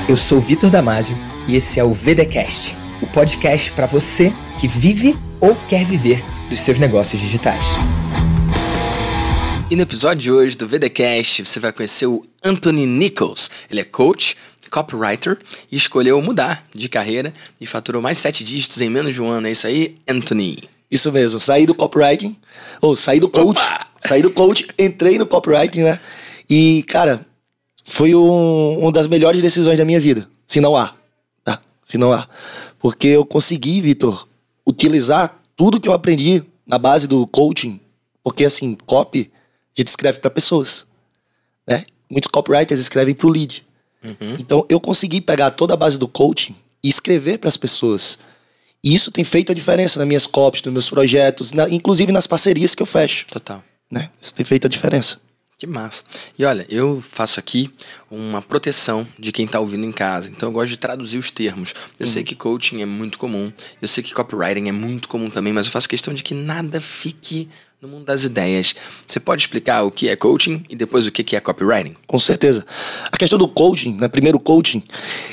Eu sou o Vitor Damasio e esse é o VDcast, o podcast para você que vive ou quer viver dos seus negócios digitais. E no episódio de hoje do VDcast você vai conhecer o Anthony Nichols. Ele é coach, copywriter e escolheu mudar de carreira e faturou mais de 7 dígitos em menos de um ano. É isso aí, Anthony? Isso mesmo, saí do copywriting, saí do coach, entrei no copywriting, né? E, cara, foi uma das melhores decisões da minha vida, se não há, tá? Se não há. Porque eu consegui, Vitor, utilizar tudo que eu aprendi na base do coaching, porque, assim, copy, a gente escreve para pessoas, né? Muitos copywriters escrevem para o lead. Então, eu consegui pegar toda a base do coaching e escrever para as pessoas. E isso tem feito a diferença nas minhas copies, nos meus projetos, inclusive nas parcerias que eu fecho. Total. Né? Isso tem feito a diferença. Que massa. E olha, eu faço aqui uma proteção de quem está ouvindo em casa. Então eu gosto de traduzir os termos. Eu sei que coaching é muito comum, eu sei que copywriting é muito comum também, mas eu faço questão de que nada fique no mundo das ideias. Você pode explicar o que é coaching e depois o que é copywriting? Com certeza. A questão do coaching, né? Primeiro, o coaching,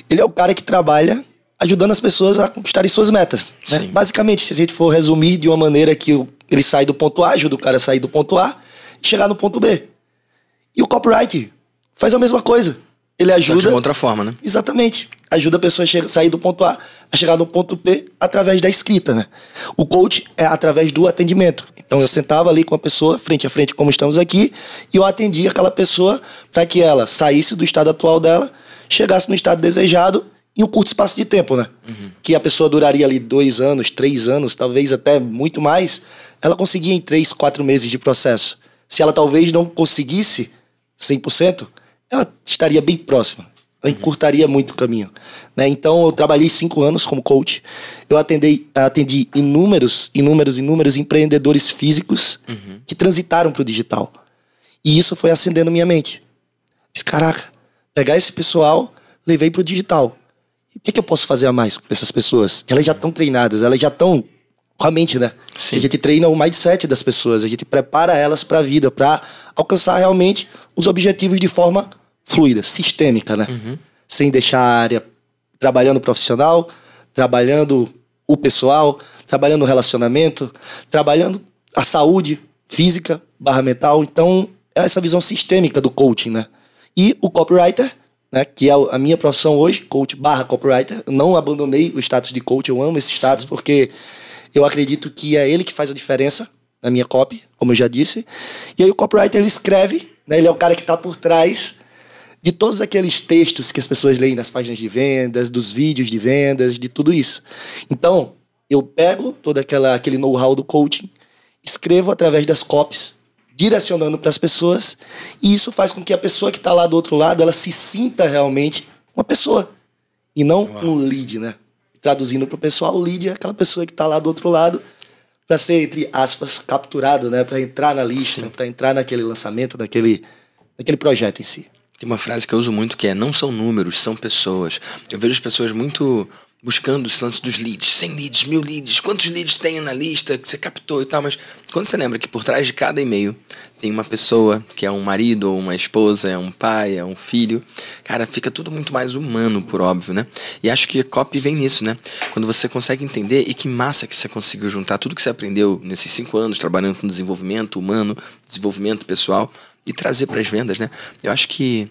ele é o cara que trabalha ajudando as pessoas a conquistarem suas metas. Né? Basicamente, se a gente for resumir de uma maneira que ele sai do ponto A, ajuda o cara a sair do ponto A e chegar no ponto B. E o copyright faz a mesma coisa. Ele ajuda... Só de uma outra forma, né? Exatamente. Ajuda a pessoa a sair do ponto A a chegar no ponto B através da escrita, né? O coach é através do atendimento. Então eu sentava ali com a pessoa, frente a frente, como estamos aqui, e eu atendia aquela pessoa para que ela saísse do estado atual dela, chegasse no estado desejado em um curto espaço de tempo, né? Que a pessoa duraria ali 2 anos, 3 anos, talvez até muito mais. Ela conseguia em 3, 4 meses de processo. Se ela talvez não conseguisse 100%, ela estaria bem próxima. Ela encurtaria muito o caminho. Né? Então, eu trabalhei 5 anos como coach. Eu atendi inúmeros empreendedores físicos que transitaram para o digital. E isso foi acendendo minha mente. Fiz, caraca, pegar esse pessoal, levei para o digital. E o que eu posso fazer a mais com essas pessoas? Elas já estão treinadas, elas já estão com a mente, né? Sim. A gente treina o mindset das pessoas, a gente prepara elas para a vida, para alcançar realmente os objetivos de forma fluida, sistêmica, né? Sem deixar a área trabalhando profissional, trabalhando o pessoal, trabalhando o relacionamento, trabalhando a saúde física / mental. Então, é essa visão sistêmica do coaching, né? E o copywriter, né, que é a minha profissão hoje, coach / copywriter. Eu não abandonei o status de coach, eu amo esse status porque eu acredito que é ele que faz a diferença na minha copy, como eu já disse. E aí o copywriter, ele escreve, né, ele é o cara que está por trás de todos aqueles textos que as pessoas leem nas páginas de vendas, dos vídeos de vendas, de tudo isso. Então, eu pego todo aquele know-how do coaching, escrevo através das copies, direcionando para as pessoas, e isso faz com que a pessoa que está lá do outro lado, ela se sinta realmente uma pessoa, e não um lead, né? Traduzindo para o pessoal, o lead é aquela pessoa que está lá do outro lado para ser, entre aspas, capturado, né? Para entrar na lista, para entrar naquele lançamento, naquele projeto em si. Tem uma frase que eu uso muito que é: não são números, são pessoas. Eu vejo as pessoas muito buscando esse lance dos leads. 100 leads, 1000 leads, quantos leads tem na lista que você captou e tal, mas quando você lembra que por trás de cada e-mail tem uma pessoa que é um marido ou uma esposa, é um pai, é um filho, cara, fica tudo muito mais humano, por óbvio, né? E acho que a copy vem nisso, né? Quando você consegue entender, e que massa que você conseguiu juntar tudo que você aprendeu nesses 5 anos trabalhando com desenvolvimento humano, desenvolvimento pessoal e trazer para as vendas, né? Eu acho que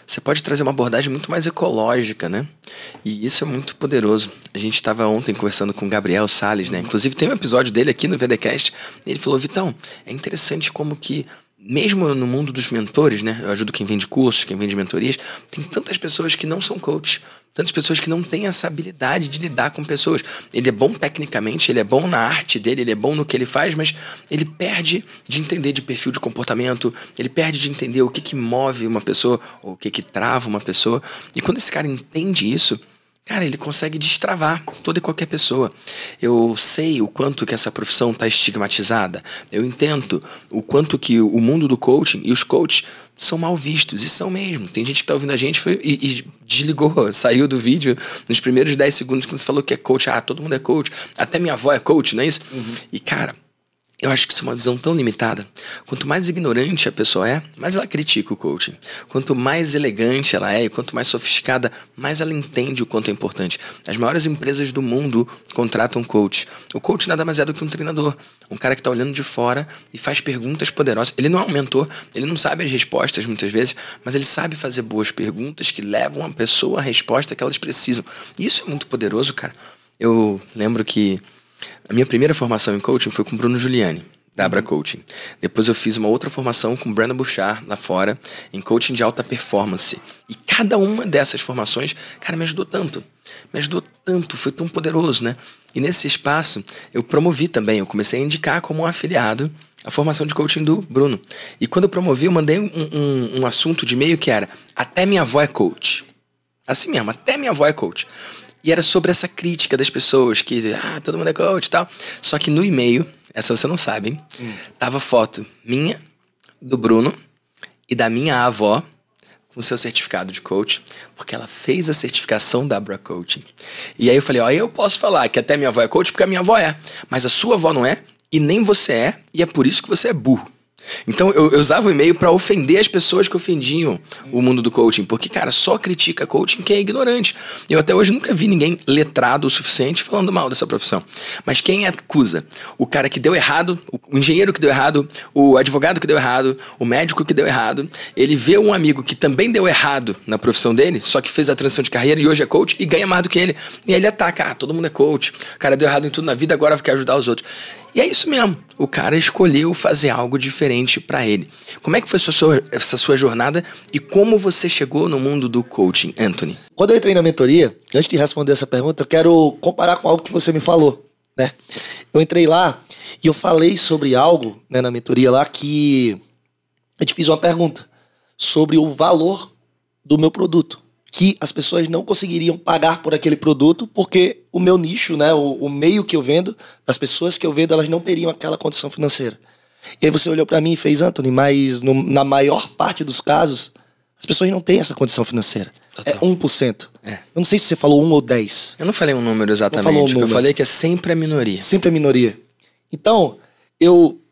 você pode trazer uma abordagem muito mais ecológica, né? E isso é muito poderoso. A gente estava ontem conversando com o Gabriel Salles, né? Inclusive tem um episódio dele aqui no VDcast. E ele falou: Vitão, é interessante como que, mesmo no mundo dos mentores, né? Eu ajudo quem vende cursos, quem vende mentorias. Tem tantas pessoas que não são coaches. Tantas pessoas que não têm essa habilidade de lidar com pessoas. Ele é bom tecnicamente, ele é bom na arte dele, ele é bom no que ele faz, mas ele perde de entender de perfil de comportamento, ele perde de entender o que move uma pessoa, ou o que trava uma pessoa. E quando esse cara entende isso, cara, ele consegue destravar toda e qualquer pessoa. Eu sei o quanto que essa profissão está estigmatizada. Eu entendo o quanto que o mundo do coaching e os coaches são mal vistos. E são mesmo. Tem gente que está ouvindo a gente e desligou, saiu do vídeo nos primeiros 10 segundos quando você falou que é coach. Ah, todo mundo é coach. Até minha avó é coach, não é isso? E, cara, Eu acho que isso é uma visão tão limitada. Quanto mais ignorante a pessoa é, mais ela critica o coaching. Quanto mais elegante ela é e quanto mais sofisticada, mais ela entende o quanto é importante. As maiores empresas do mundo contratam coach. O coach nada mais é do que um treinador. Um cara que está olhando de fora e faz perguntas poderosas. Ele não é um mentor, ele não sabe as respostas muitas vezes, mas ele sabe fazer boas perguntas que levam a pessoa à resposta que elas precisam. E isso é muito poderoso, cara. Eu lembro que a minha primeira formação em coaching foi com o Bruno Giuliani, da Abra Coaching. Depois eu fiz uma outra formação com o Brandon Bouchard, lá fora, em coaching de alta performance. E cada uma dessas formações, cara, me ajudou tanto. Me ajudou tanto, foi tão poderoso, né? E nesse espaço, eu promovi também, eu comecei a indicar como um afiliado a formação de coaching do Bruno. E quando eu promovi, eu mandei um assunto de e-mail que era: até minha avó é coach. Assim mesmo, até minha avó é coach. E era sobre essa crítica das pessoas que todo mundo é coach e tal. Só que no e-mail, essa você não sabe, hein? Tava foto minha, do Bruno e da minha avó com seu certificado de coach, porque ela fez a certificação da Abra Coaching. E aí eu falei, eu posso falar que até minha avó é coach porque a minha avó é, mas a sua avó não é e nem você é, e é por isso que você é burro. Então eu usava o e-mail para ofender as pessoas que ofendiam o mundo do coaching, porque, cara, só critica coaching quem é ignorante. Eu até hoje nunca vi ninguém letrado o suficiente falando mal dessa profissão. Mas quem acusa? O cara que deu errado, o engenheiro que deu errado, o advogado que deu errado, o médico que deu errado, ele vê um amigo que também deu errado na profissão dele, só que fez a transição de carreira e hoje é coach e ganha mais do que ele. E aí ele ataca, todo mundo é coach, o cara deu errado em tudo na vida, agora quer ajudar os outros. E é isso mesmo, o cara escolheu fazer algo diferente para ele. Como é que foi essa sua jornada e como você chegou no mundo do coaching, Anthony? Quando eu entrei na mentoria, antes de responder essa pergunta, eu quero comparar com algo que você me falou, né? Eu entrei lá e eu falei sobre algo, né, na mentoria lá, que eu te fiz uma pergunta sobre o valor do meu produto, que as pessoas não conseguiriam pagar por aquele produto porque o meu nicho, né, o meio que eu vendo, as pessoas que eu vendo, elas não teriam aquela condição financeira. E aí você olhou pra mim e fez, Anthony, mas na maior parte dos casos, as pessoas não têm essa condição financeira. Total. É 1%. Eu não sei se você falou 1 ou 10. Eu não falei um número exatamente. Eu falei que é sempre a minoria. Sempre a minoria. Então,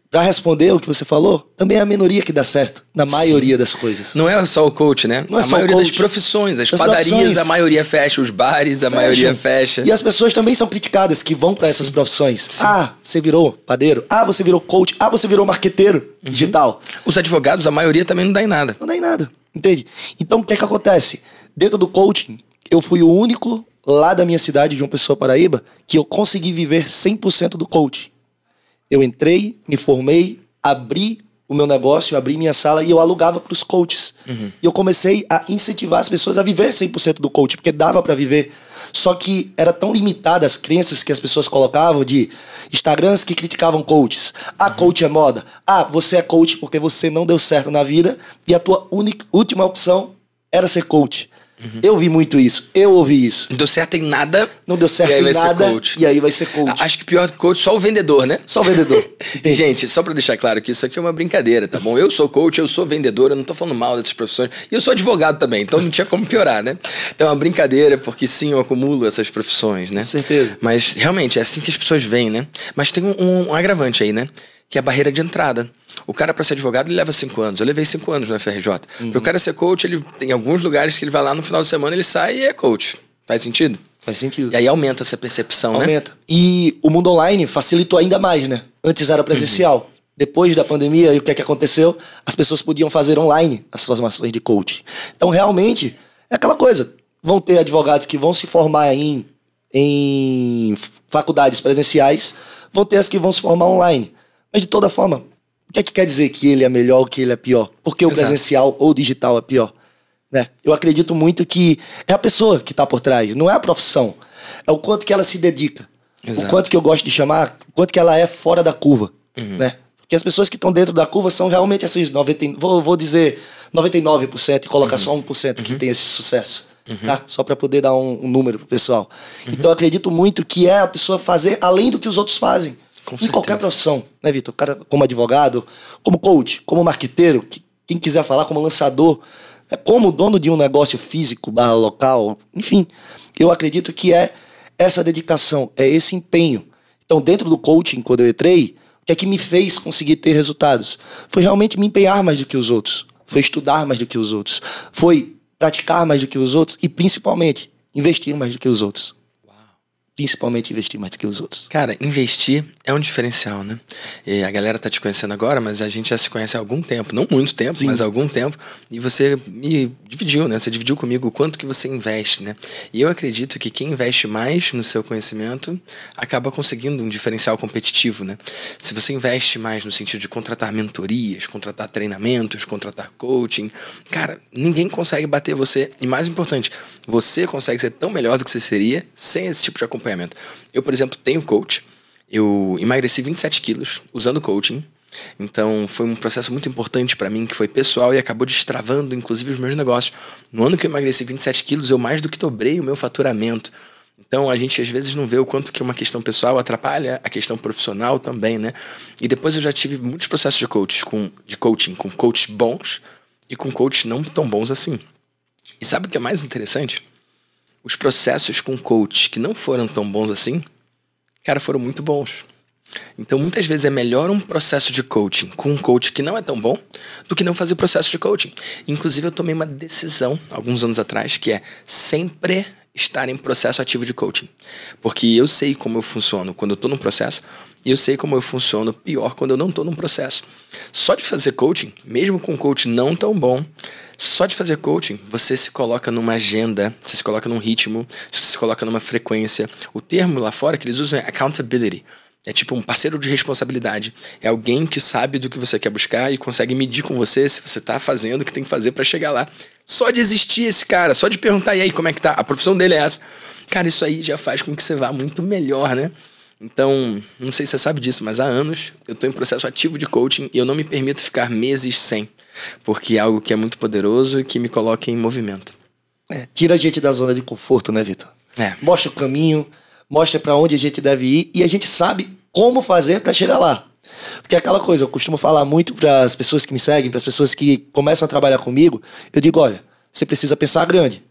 pra responder o que você falou, também é a minoria que dá certo, na maioria das coisas. Não é só o coach, né? Não é a só maioria o coach. das profissões, as Das padarias, profissões. a maioria fecha, os bares, a maioria fecha. E as pessoas também são criticadas que vão para essas profissões. Sim. Você virou padeiro. Você virou coach. Você virou marqueteiro digital. Os advogados, a maioria também não dá em nada. Não dá em nada, entende? Então, o que é que acontece? Dentro do coaching, eu fui o único lá da minha cidade, João Pessoa, Paraíba, que eu consegui viver 100% do coaching. Eu entrei, me formei, abri o meu negócio, abri minha sala e eu alugava para os coaches. E eu comecei a incentivar as pessoas a viver 100% do coaching, porque dava para viver. Só que era tão limitada as crenças que as pessoas colocavam de Instagrams que criticavam coaches. Coach é moda. Você é coach porque você não deu certo na vida e a tua última opção era ser coach. Eu vi muito isso, eu ouvi isso. Não deu certo em nada. Não deu certo em nada e aí vai ser coach. Acho que pior que coach, só o vendedor, né? Só o vendedor. Gente, só pra deixar claro que isso aqui é uma brincadeira, tá bom? Eu sou coach, eu sou vendedor, eu não tô falando mal dessas profissões. E eu sou advogado também, então não tinha como piorar, né? Então é uma brincadeira, porque sim, eu acumulo essas profissões, né? Com certeza. Mas realmente é assim que as pessoas veem, né? Mas tem um agravante aí, né? Que é a barreira de entrada. O cara, para ser advogado, ele leva 5 anos. Eu levei 5 anos no FRJ. Para o cara ser coach, ele tem alguns lugares que ele vai lá no final de semana, ele sai e é coach. Faz sentido? Faz sentido. E aí aumenta essa percepção, aumenta. Né? E o mundo online facilitou ainda mais, né? Antes era presencial. Depois da pandemia, e o que é que aconteceu? As pessoas podiam fazer online as formações de coach. Então, realmente, é aquela coisa. Vão ter advogados que vão se formar em faculdades presenciais, vão ter as que vão se formar online. Mas, de toda forma, o que é que quer dizer que ele é melhor ou que ele é pior? Porque o presencial ou o digital é pior? Né? Eu acredito muito que é a pessoa que está por trás, não é a profissão. É o quanto que ela se dedica. O quanto que eu gosto de chamar, o quanto que ela é fora da curva. Né? Porque as pessoas que estão dentro da curva são realmente esses 99% e colocar só 1% que tem esse sucesso. Tá? Só para poder dar um número pro pessoal. Então eu acredito muito que é a pessoa fazer além do que os outros fazem. Em qualquer profissão, né, Vitor? O cara como advogado, como coach, como marqueteiro, quem quiser falar como lançador, como dono de um negócio físico, local, enfim. Eu acredito que é essa dedicação, é esse empenho. Então, dentro do coaching, quando eu entrei, que é que me fez conseguir ter resultados? Foi realmente me empenhar mais do que os outros. Foi estudar mais do que os outros. Foi praticar mais do que os outros e, principalmente, investir mais do que os outros. Principalmente investir mais do que os outros. Cara, investir é um diferencial, né? E a galera tá te conhecendo agora, mas a gente já se conhece há algum tempo. Não muito tempo, mas há algum tempo. E você me dividiu, né? Você dividiu comigo o quanto que você investe, né? E eu acredito que quem investe mais no seu conhecimento acaba conseguindo um diferencial competitivo, né? Se você investe mais no sentido de contratar mentorias, contratar treinamentos, contratar coaching, cara, ninguém consegue bater você. E mais importante, você consegue ser tão melhor do que você seria sem esse tipo de acompanhamento. Eu, por exemplo, tenho coach. Eu emagreci 27 quilos usando coaching. Então foi um processo muito importante para mim, que foi pessoal e acabou destravando inclusive os meus negócios. No ano que eu emagreci 27 quilos, eu mais do que dobrei o meu faturamento. Então a gente às vezes não vê o quanto que uma questão pessoal atrapalha a questão profissional também, né? E depois eu já tive muitos processos de coaching com coaches bons e com coaches não tão bons assim. E sabe o que é mais interessante? Os processos com coach que não foram tão bons assim, cara, foram muito bons. Então, muitas vezes é melhor um processo de coaching com um coach que não é tão bom do que não fazer processo de coaching. Inclusive, eu tomei uma decisão, alguns anos atrás, que é sempre estar em processo ativo de coaching. Porque eu sei como eu funciono quando eu estou num processo e eu sei como eu funciono pior quando eu não estou num processo. Só de fazer coaching, mesmo com um coach não tão bom, só de fazer coaching, você se coloca numa agenda, você se coloca num ritmo, você se coloca numa frequência. O termo lá fora que eles usam é accountability. É tipo um parceiro de responsabilidade. É alguém que sabe do que você quer buscar e consegue medir com você se você tá fazendo o que tem que fazer para chegar lá. Só de existir esse cara, só de perguntar, e aí, como é que tá? A profissão dele é essa. Cara, isso aí já faz com que você vá muito melhor, né? Então, não sei se você sabe disso, mas há anos eu tô em processo ativo de coaching e eu não me permito ficar meses sem. Porque é algo que é muito poderoso e que me coloca em movimento. Tira a gente da zona de conforto, né, Vitor? Mostra o caminho, mostra para onde a gente deve ir e a gente sabe como fazer para chegar lá. Porque é aquela coisa, eu costumo falar muito para as pessoas que me seguem, para as pessoas que começam a trabalhar comigo, eu digo, olha, você precisa pensar grande.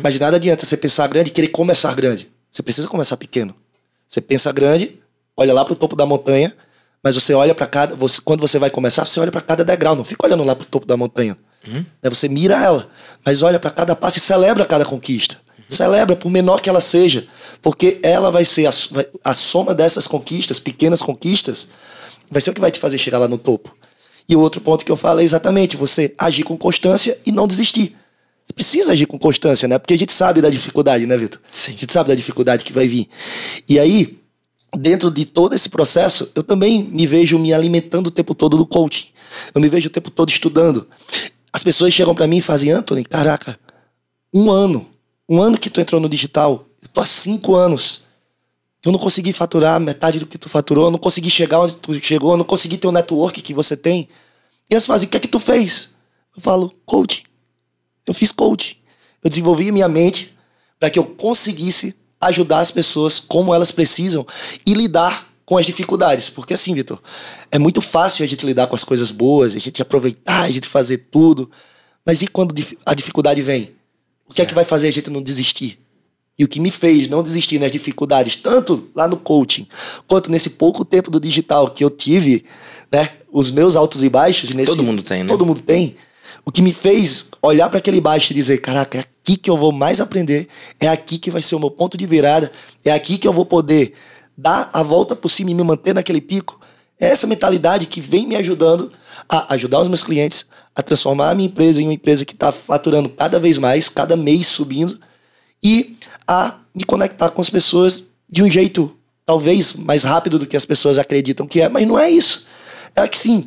Mas de nada adianta você pensar grande e querer começar grande. Você precisa começar pequeno. Você pensa grande, olha lá pro topo da montanha, mas você olha para quando você vai começar, você olha para cada degrau, não fica olhando lá pro topo da montanha. Você mira ela, mas olha para cada passo e celebra cada conquista. Celebra, por menor que ela seja, porque ela vai ser a soma dessas conquistas, pequenas conquistas, vai ser o que vai te fazer chegar lá no topo. E o outro ponto que eu falo é exatamente você agir com constância e não desistir. Você precisa agir com constância, né? Porque a gente sabe da dificuldade, né, Vitor? Sim. A gente sabe da dificuldade que vai vir. E aí, dentro de todo esse processo, eu também me vejo me alimentando o tempo todo do coaching. Eu me vejo o tempo todo estudando. As pessoas chegam para mim e fazem, Anthony, caraca, um ano que tu entrou no digital, eu tô há 5 anos. Eu não consegui faturar metade do que tu faturou, eu não consegui chegar onde tu chegou, eu não consegui ter o network que você tem. E elas fazem, o que é que tu fez? Eu falo, coaching. Eu fiz coaching. Eu desenvolvi minha mente para que eu conseguisse ajudar as pessoas como elas precisam e lidar com as dificuldades. Porque assim, Vitor, é muito fácil a gente lidar com as coisas boas, a gente aproveitar, a gente fazer tudo. Mas e quando a dificuldade vem? O que é que vai fazer a gente não desistir? E o que me fez não desistir nas dificuldades, tanto lá no coaching, quanto nesse pouco tempo do digital que eu tive, né? Os meus altos e baixos. Todo mundo tem, né? Todo mundo tem. O que me fez olhar para aquele baixo e dizer, caraca, é aqui que eu vou mais aprender, é aqui que vai ser o meu ponto de virada, é aqui que eu vou poder dar a volta por cima e me manter naquele pico. É essa mentalidade que vem me ajudando a ajudar os meus clientes, a transformar a minha empresa em uma empresa que está faturando cada vez mais, cada mês subindo, e a me conectar com as pessoas de um jeito talvez mais rápido do que as pessoas acreditam que é, mas não é isso. É que sim,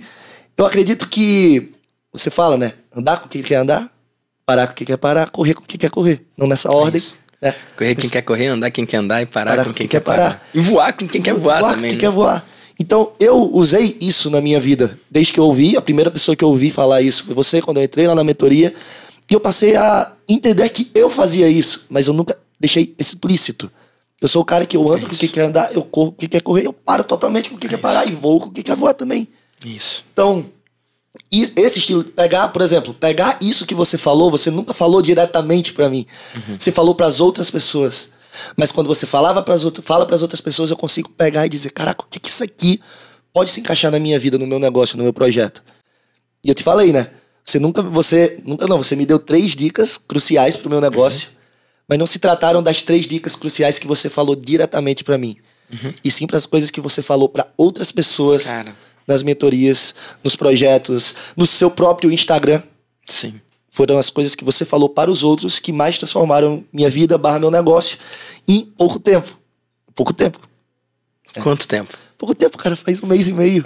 eu acredito que você fala, né? Andar com quem quer andar, parar com quem quer parar, correr com quem quer correr. Não nessa ordem. Né? Correr quem quer correr, andar quem quer andar e parar com quem quer parar. E voar com quem quer voar também. Quem quer voar. Então, eu usei isso na minha vida. Desde que eu ouvi, a primeira pessoa que eu ouvi falar isso foi você, quando eu entrei lá na mentoria. E eu passei a entender que eu fazia isso, mas eu nunca deixei explícito. Eu sou o cara que eu ando com quem quer andar, eu corro com quem quer correr, eu paro totalmente com quem quer parar e voo com quem quer voar também. Isso. Então, esse estilo, por exemplo, pegar isso que você falou, você nunca falou diretamente pra mim. Você falou pras outras pessoas. Mas quando você fala pras outras pessoas, eu consigo pegar e dizer, caraca, o que isso aqui pode se encaixar na minha vida, no meu negócio, no meu projeto. E eu te falei, né? Você me deu 3 dicas cruciais pro meu negócio, mas não se trataram das 3 dicas cruciais que você falou diretamente pra mim. E sim para as coisas que você falou pra outras pessoas, nas mentorias, nos projetos, no seu próprio Instagram. Sim. Foram as coisas que você falou para os outros que mais transformaram minha vida / meu negócio em pouco tempo. Pouco tempo. Quanto tempo? Pouco tempo, cara. Faz 1 mês e meio.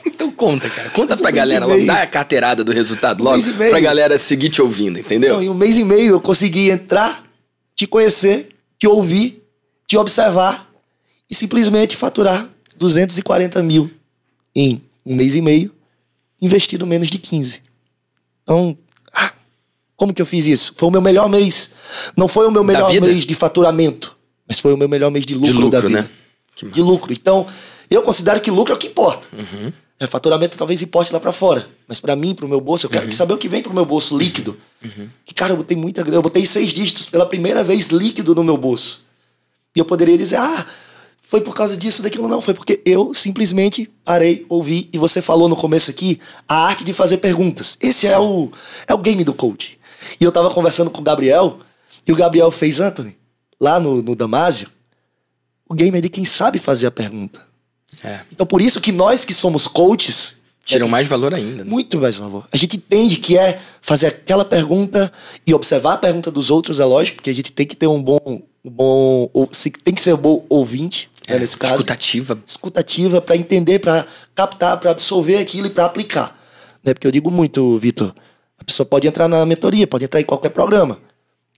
Então conta, cara. Conta pra galera logo. Dá a carteirada do resultado logo pra galera seguir te ouvindo, entendeu? Então, em 1 mês e meio eu consegui entrar, te conhecer, te ouvir, te observar e simplesmente faturar 240 mil em 1 mês e meio, investido menos de 15. Então, como que eu fiz isso? Foi o meu melhor mês. Não foi o meu melhor mês de faturamento, mas foi o meu melhor mês de lucro da vida. Né? De lucro. Então, eu considero que lucro é o que importa. Faturamento talvez importe lá pra fora. Mas pra mim, pro meu bolso, eu quero saber o que vem pro meu bolso líquido. Que, cara, eu botei muita grana. Eu botei 6 dígitos pela primeira vez líquido no meu bolso. E eu poderia dizer, foi por causa disso, daquilo. Não, foi porque eu simplesmente parei, ouvi. E você falou no começo aqui, a arte de fazer perguntas. Esse é o game do coach. E eu tava conversando com o Gabriel, e o Gabriel fez, Anthony, lá no Damásio, o game é de quem sabe fazer a pergunta. Então por isso que nós que somos coaches... Tiram mais valor ainda. Né? Muito mais valor. A gente entende que é fazer aquela pergunta e observar a pergunta dos outros, é lógico, porque a gente tem que ter tem que ser um bom ouvinte, né, nesse caso. Escutativa para entender, para captar, para absorver aquilo e para aplicar. Né? Porque eu digo muito, Vitor, a pessoa pode entrar na mentoria, pode entrar em qualquer programa,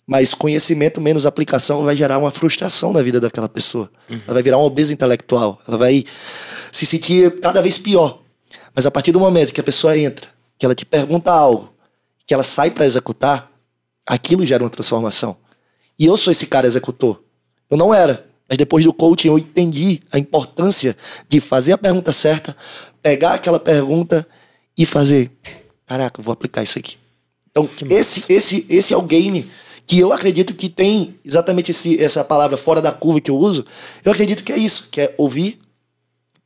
mas conhecimento menos aplicação vai gerar uma frustração na vida daquela pessoa. Ela vai virar uma obesa intelectual. Ela vai se sentir cada vez pior. Mas a partir do momento que a pessoa entra, que ela te pergunta algo, que ela sai para executar, aquilo gera uma transformação. E eu sou esse cara executor. Eu não era. Mas depois do coaching eu entendi a importância de fazer a pergunta certa, pegar aquela pergunta e fazer... Caraca, eu vou aplicar isso aqui. Então, esse é o game que eu acredito que tem exatamente essa palavra fora da curva que eu uso. Eu acredito que é isso, que é ouvir,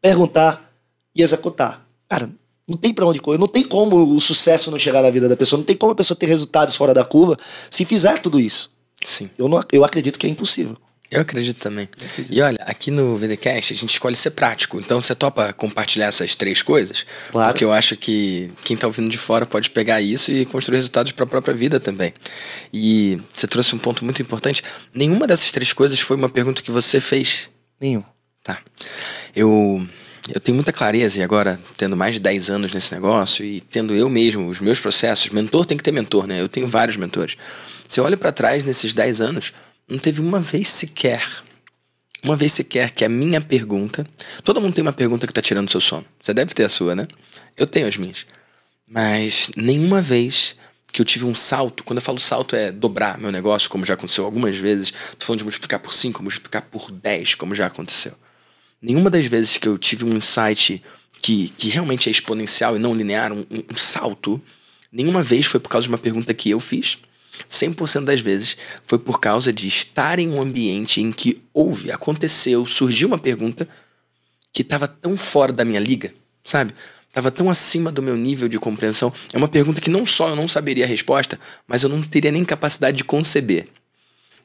perguntar e executar. Cara, não tem pra onde correr. Não tem como o sucesso não chegar na vida da pessoa. Não tem como a pessoa ter resultados fora da curva se fizer tudo isso. Sim. Eu acredito que é impossível. Eu acredito também. E olha, aqui no VDCast a gente escolhe ser prático. Então você topa compartilhar essas 3 coisas? Claro. Porque eu acho que quem tá ouvindo de fora pode pegar isso e construir resultados para a própria vida também. E você trouxe um ponto muito importante. Nenhuma dessas 3 coisas foi uma pergunta que você fez? Nenhum. Tá. Eu tenho muita clareza, e agora tendo mais de 10 anos nesse negócio e tendo eu mesmo os meus processos, mentor tem que ter mentor, né? Eu tenho vários mentores. Se eu olho para trás nesses 10 anos, não teve uma vez sequer que a minha pergunta... Todo mundo tem uma pergunta que tá tirando seu sono. Você deve ter a sua, né? Eu tenho as minhas. Mas nenhuma vez que eu tive um salto... Quando eu falo salto é dobrar meu negócio, como já aconteceu algumas vezes. Tô falando de multiplicar por 5, multiplicar por 10, como já aconteceu. Nenhuma das vezes que eu tive um insight que realmente é exponencial e não linear, um salto, nenhuma vez foi por causa de uma pergunta que eu fiz. 100% das vezes foi por causa de estar em um ambiente em que aconteceu, surgiu uma pergunta que estava tão fora da minha liga, sabe? Estava tão acima do meu nível de compreensão. É uma pergunta que não só eu não saberia a resposta, mas eu não teria nem capacidade de conceber.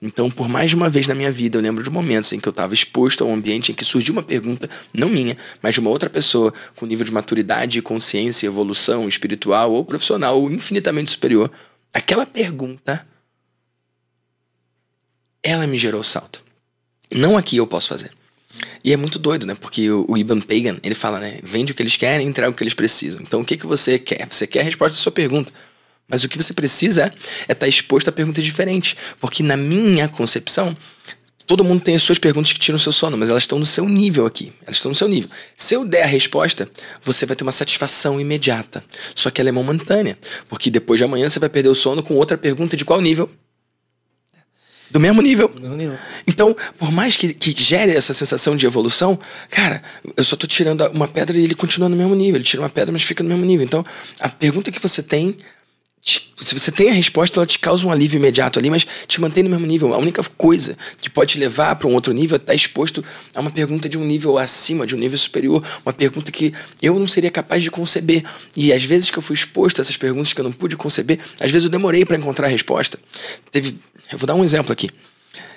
Então, por mais de uma vez na minha vida, eu lembro de momentos em que eu estava exposto a um ambiente em que surgiu uma pergunta, não minha, mas de uma outra pessoa com nível de maturidade, consciência, evolução espiritual ou profissional ou infinitamente superior. Aquela pergunta, ela me gerou o salto. Não aqui eu posso fazer. E é muito doido, né? Porque o Iban Pagan, ele fala, né? Vende o que eles querem e entrega o que eles precisam. Então, o que você quer? Você quer a resposta da sua pergunta. Mas o que você precisa é estar exposto a perguntas diferentes. Porque na minha concepção, todo mundo tem as suas perguntas que tiram o seu sono, mas elas estão no seu nível aqui. Elas estão no seu nível. Se eu der a resposta, você vai ter uma satisfação imediata. Só que ela é momentânea. Porque depois de amanhã você vai perder o sono com outra pergunta de qual nível? Do mesmo nível. Então, por mais que gere essa sensação de evolução, cara, eu só tô tirando uma pedra e ele continua no mesmo nível. Ele tira uma pedra, mas fica no mesmo nível. Então, a pergunta que você tem Se você tem a resposta, ela te causa um alívio imediato ali, mas te mantém no mesmo nível. A única coisa que pode te levar para um outro nível é estar exposto a uma pergunta de um nível acima, de um nível superior, uma pergunta que eu não seria capaz de conceber. E às vezes que eu fui exposto a essas perguntas que eu não pude conceber, às vezes eu demorei para encontrar a resposta. Eu vou dar um exemplo aqui.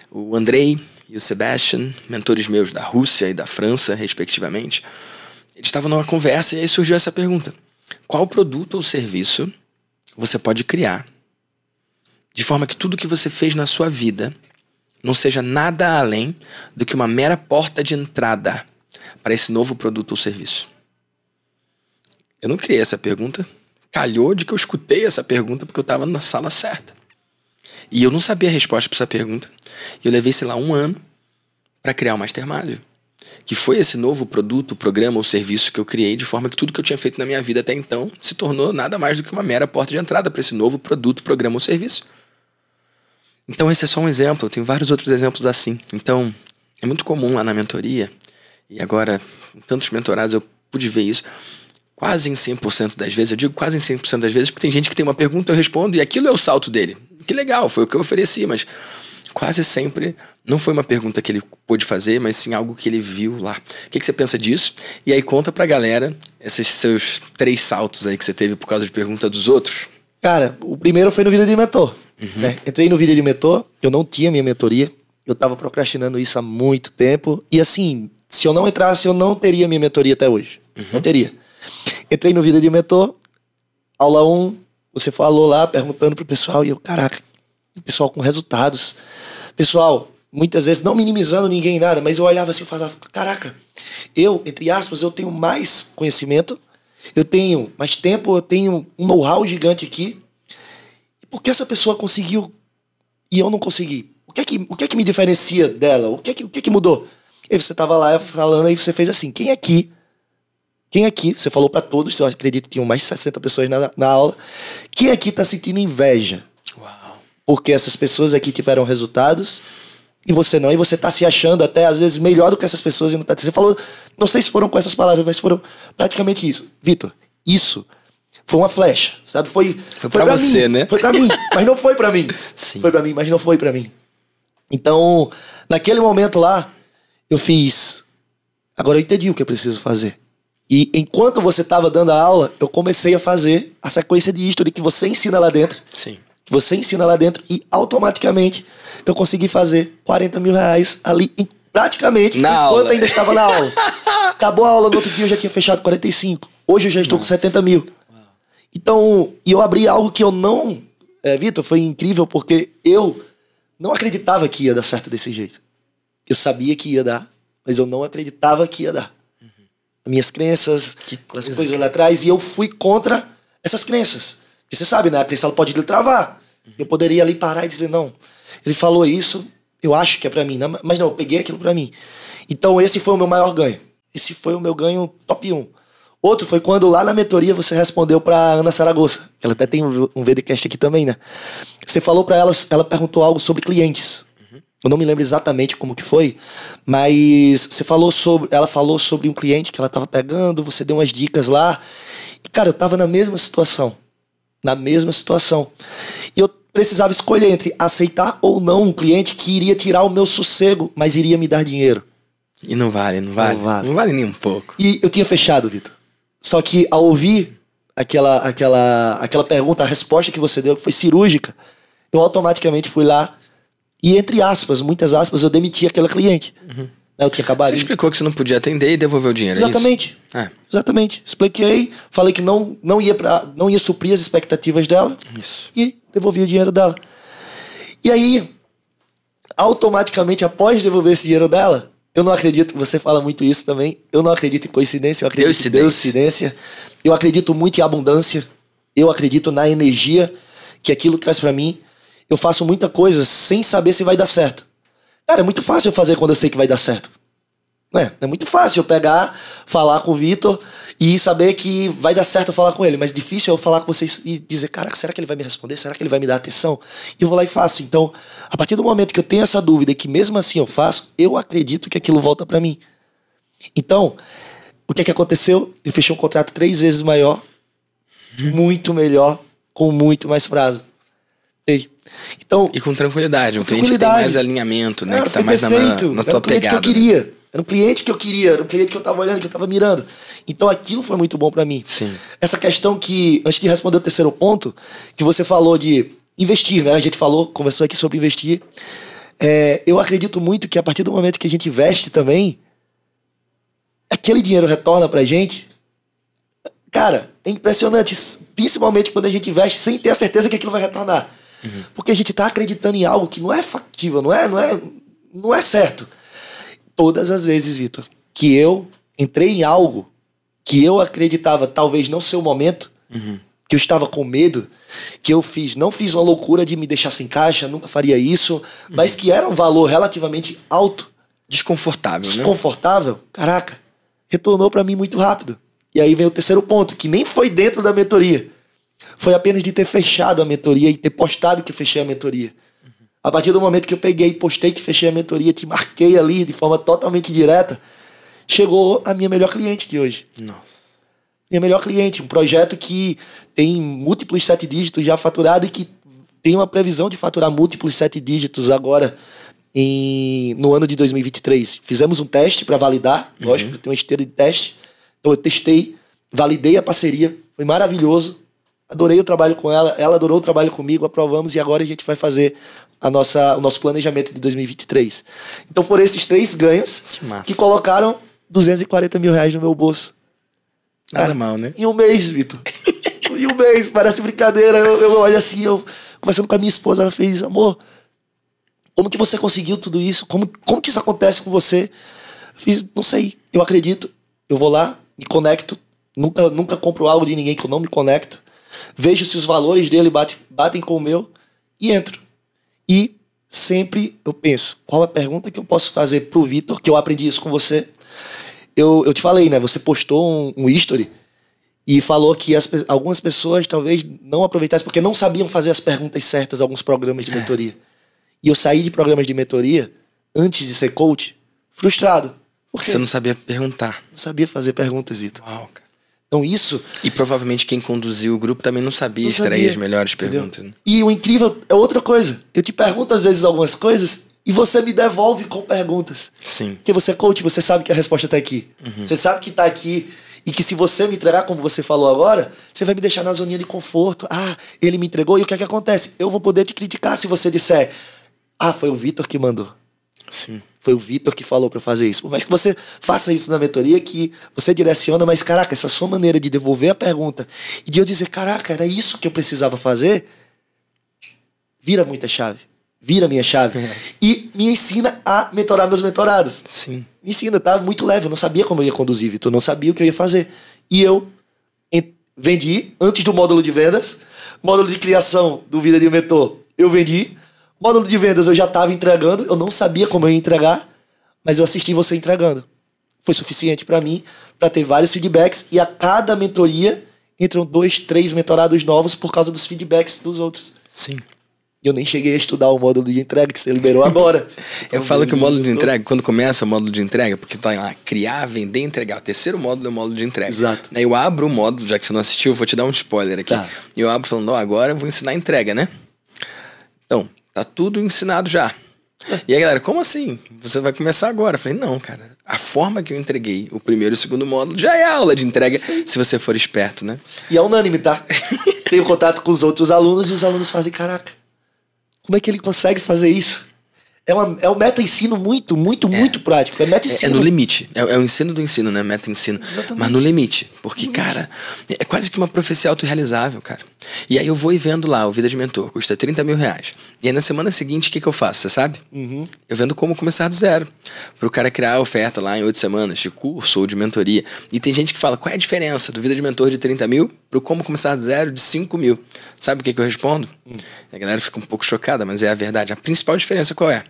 O Andrei e o Sebastian, mentores meus da Rússia e da França, respectivamente, eles estavam numa conversa e aí surgiu essa pergunta. Qual produto ou serviço você pode criar de forma que tudo que você fez na sua vida não seja nada além do que uma mera porta de entrada para esse novo produto ou serviço? Eu não criei essa pergunta. Calhou de que eu escutei essa pergunta porque eu estava na sala certa. E eu não sabia a resposta para essa pergunta. E eu levei, sei lá, 1 ano para criar o Mastermind, que foi esse novo produto, programa ou serviço que eu criei de forma que tudo que eu tinha feito na minha vida até então se tornou nada mais do que uma mera porta de entrada para esse novo produto, programa ou serviço. Então esse é só um exemplo, eu tenho vários outros exemplos assim. Então é muito comum lá na mentoria, e agora com tantos mentorados eu pude ver isso, quase em 100% das vezes, eu digo quase em 100% das vezes porque tem gente que tem uma pergunta, eu respondo e aquilo é o salto dele. Que legal, foi o que eu ofereci, mas quase sempre não foi uma pergunta que ele pôde fazer, mas sim algo que ele viu lá. O que você pensa disso? E aí conta pra galera esses seus 3 saltos aí que você teve por causa de pergunta dos outros. Cara, o primeiro foi no Vida de Mentor. Né? Entrei no Vida de Mentor, eu não tinha minha mentoria, eu tava procrastinando isso há muito tempo. E assim, se eu não entrasse, eu não teria minha mentoria até hoje. Não teria. Entrei no Vida de Mentor, aula 1, você falou lá, perguntando pro pessoal, e eu, caraca, o pessoal com resultados. Pessoal, muitas vezes, não minimizando ninguém nada, mas eu olhava assim e falava, caraca, eu, entre aspas, eu tenho mais conhecimento, eu tenho mais tempo, eu tenho um know-how gigante aqui. Por que essa pessoa conseguiu e eu não consegui? O que é que me diferencia dela? O que é que mudou? E você tava lá falando, aí você fez assim, quem aqui, você falou para todos, eu acredito que tinham mais de 60 pessoas na aula, quem aqui tá sentindo inveja? Uau. Porque essas pessoas aqui tiveram resultados e você não, e você tá se achando até às vezes melhor do que essas pessoas e não tá. Você falou, não sei se foram com essas palavras, mas foram praticamente isso. Vitor, isso foi uma flecha, sabe? Foi pra você, mim, né? Foi pra mim, mas não foi pra mim. Sim. Foi pra mim, mas não foi pra mim. Então, naquele momento lá, eu fiz, agora eu entendi o que eu preciso fazer. E enquanto você estava dando a aula, eu comecei a fazer a sequência de history que você ensina lá dentro. Sim. Que você ensina lá dentro e automaticamente eu consegui fazer 40 mil reais ali, praticamente, na enquanto aula. ainda estava na aula. Acabou a aula, no outro dia eu já tinha fechado 45. Hoje eu já estou com 70 mil. Então, e eu abri algo que eu não... Vitor, foi incrível porque eu não acreditava que ia dar certo desse jeito. Eu sabia que ia dar, mas eu não acreditava que ia dar. Minhas crenças, as coisas lá atrás, e eu fui contra essas crenças. Porque você sabe, né? A crença ela pode lhe travar. Eu poderia ali parar e dizer, não, ele falou isso, eu acho que é pra mim. Não, mas não, eu peguei aquilo pra mim. Então esse foi o meu maior ganho. Esse foi o meu ganho top 1. Outro foi quando lá na mentoria você respondeu pra Ana Saragossa. Ela até tem um VDcast aqui também, né? Você falou pra ela perguntou algo sobre clientes. Eu não me lembro exatamente como que foi, mas ela falou sobre um cliente que ela estava pegando, você deu umas dicas lá. E, cara, eu estava na mesma situação. E eu precisava escolher entre aceitar ou não um cliente que iria tirar o meu sossego, mas iria me dar dinheiro. E não vale. Não vale nem um pouco. E eu tinha fechado, Vitor. Só que ao ouvir aquela pergunta, a resposta que você deu, que foi cirúrgica, eu automaticamente fui lá e, entre aspas, muitas aspas, eu demiti aquela cliente. Eu tinha acabado. Você explicou que você não podia atender e devolveu o dinheiro, Exatamente. É isso? Exatamente. Expliquei, falei que não ia suprir as expectativas dela. Isso. E devolvi o dinheiro dela. E aí, automaticamente, após devolver esse dinheiro dela, eu não acredito, você fala muito isso também, eu não acredito em coincidência, eu acredito em Deuscidência. Eu acredito muito em abundância, eu acredito na energia que aquilo traz pra mim. Eu faço muita coisa sem saber se vai dar certo. Cara, é muito fácil eu fazer quando eu sei que vai dar certo. É muito fácil eu pegar, falar com o Vitor e saber que vai dar certo eu falar com ele. Mas difícil eu falar com vocês e dizer, caraca, será que ele vai me responder? Será que ele vai me dar atenção? E eu vou lá e faço. Então, a partir do momento que eu tenho essa dúvida e que mesmo assim eu faço, eu acredito que aquilo volta pra mim. Então, o que é que aconteceu? Eu fechei um contrato 3 vezes maior, muito melhor, com muito mais prazo. Entende? Então, e com tranquilidade, um cliente que tem mais alinhamento, né? Que tá mais na tua pegada. Era um cliente que eu queria. Era um cliente que eu queria, era um cliente que eu tava olhando, que eu tava mirando. Então aquilo foi muito bom para mim. Sim. Essa questão que, antes de responder o terceiro ponto, que você falou de investir, né? A gente conversou aqui sobre investir. Eu acredito muito que a partir do momento que a gente investe também, aquele dinheiro retorna pra gente. Cara, é impressionante, principalmente quando a gente investe sem ter a certeza que aquilo vai retornar. Uhum. Porque a gente tá acreditando em algo que não é factível, não é certo. Todas as vezes, Vitor, que eu entrei em algo que eu acreditava talvez não ser o momento, que eu estava com medo, que eu não fiz uma loucura de me deixar sem caixa, nunca faria isso, mas que era um valor relativamente alto. Desconfortável, né? Caraca, retornou para mim muito rápido. E aí vem o terceiro ponto, que nem foi dentro da mentoria. Foi apenas de ter fechado a mentoria e ter postado que fechei a mentoria. A partir do momento que eu peguei e postei que fechei a mentoria, te marquei ali de forma totalmente direta, chegou a minha melhor cliente de hoje. Nossa. Minha melhor cliente, um projeto que tem múltiplos 7 dígitos já faturado e que tem uma previsão de faturar múltiplos 7 dígitos agora no ano de 2023. Fizemos um teste para validar, lógico que tem uma esteira de teste. Então eu testei, validei a parceria, foi maravilhoso. Adorei o trabalho com ela, ela adorou o trabalho comigo, aprovamos e agora a gente vai fazer o nosso planejamento de 2023. Então foram esses 3 ganhos que colocaram 240 mil reais no meu bolso. Nada mal, né? Em um mês, Vitor. Em um mês, parece brincadeira. Eu olho assim, eu conversando com a minha esposa, ela fez, amor, como que você conseguiu tudo isso? Como que isso acontece com você? Eu fiz, não sei, eu acredito. Eu vou lá, me conecto, nunca compro algo de ninguém que eu não me conecto. Vejo se os valores dele batem com o meu e entro. E sempre eu penso, qual é a pergunta que eu posso fazer pro Vitor, que eu aprendi isso com você. Eu te falei, né? Você postou um history e falou que algumas pessoas talvez não aproveitassem porque não sabiam fazer as perguntas certas a alguns programas de mentoria. E eu saí de programas de mentoria, antes de ser coach, frustrado. Porque você não sabia perguntar. Não sabia fazer perguntas, Vitor. Uau, cara. Então isso... E provavelmente quem conduziu o grupo também não sabia extrair as melhores perguntas. Né? E o incrível é outra coisa. Eu te pergunto às vezes algumas coisas e você me devolve com perguntas. Sim. Porque você é coach, você sabe que a resposta tá aqui. Você sabe que tá aqui e que se você me entregar, como você falou agora, você vai me deixar na zoninha de conforto. Ah, ele me entregou e o que é que acontece? Eu vou poder te criticar se você disser, ah, foi o Vitor que mandou. Sim. Foi o Vitor que falou pra eu fazer isso. Por mais que você faça isso na mentoria, que você direciona, mas caraca, essa sua maneira de devolver a pergunta e de eu dizer, caraca, era isso que eu precisava fazer, vira muita chave. Vira minha chave. E me ensina a mentorar meus mentorados. Sim. Me ensina, tá? Muito leve. Eu não sabia como eu ia conduzir, Vitor. Eu não sabia o que eu ia fazer. E eu vendi antes do módulo de vendas, módulo de criação do Vida de um Mentor, eu vendi. Módulo de vendas eu já estava entregando, eu não sabia como eu ia entregar, mas eu assisti você entregando. Foi suficiente para mim, para ter vários feedbacks, e a cada mentoria entram 2, 3 mentorados novos por causa dos feedbacks dos outros. Sim. Eu nem cheguei a estudar o módulo de entrega que você liberou agora. Então, eu falo que o módulo de entrega, quando começa o módulo de entrega, porque tá lá, criar, vender, entregar. O terceiro módulo é o módulo de entrega. Exato. Aí eu abro o módulo, já que você não assistiu, eu vou te dar um spoiler aqui. Tá. E eu abro falando, agora eu vou ensinar a entrega, né? Então, tá tudo ensinado já. E aí, galera, como assim? Você vai começar agora? Eu falei, não, cara. A forma que eu entreguei o primeiro e o segundo módulo já é a aula de entrega, se você for esperto, né? E é unânime, tá? Tenho contato com os outros alunos e os alunos fazem, caraca, como é que ele consegue fazer isso? É um meta-ensino muito prático. É meta-ensino. É no limite. É o ensino do ensino, né? Meta-ensino. Exatamente. Mas no limite. Porque, cara, é quase que uma profecia autorrealizável, cara. E aí eu vou e vendo lá, o Vida de Mentor, custa 30 mil reais. E aí na semana seguinte, o que eu faço? Você sabe? Eu vendo como começar do zero. Pro cara criar a oferta lá em 8 semanas, de curso ou de mentoria. E tem gente que fala, qual é a diferença do Vida de Mentor de 30 mil pro como começar do zero de 5 mil? Sabe o que eu respondo? A galera fica um pouco chocada, mas é a verdade. A principal diferença qual é?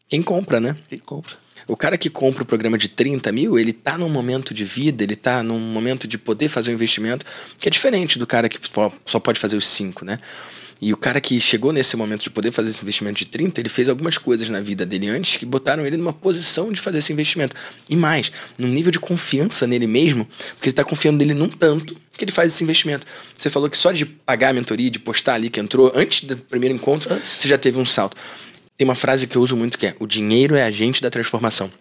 Quem compra, né? Quem compra. O cara que compra o programa de 30 mil, ele tá num momento de vida, ele tá num momento de poder fazer um investimento que é diferente do cara que só pode fazer os 5, né? E o cara que chegou nesse momento de poder fazer esse investimento de 30, ele fez algumas coisas na vida dele antes que botaram ele numa posição de fazer esse investimento. E mais, num nível de confiança nele mesmo, porque ele está confiando nele num tanto que ele faz esse investimento. Você falou que só de pagar a mentoria, de postar ali que entrou, antes do primeiro encontro, você já teve um salto. Tem uma frase que eu uso muito que é: o dinheiro é agente da transformação.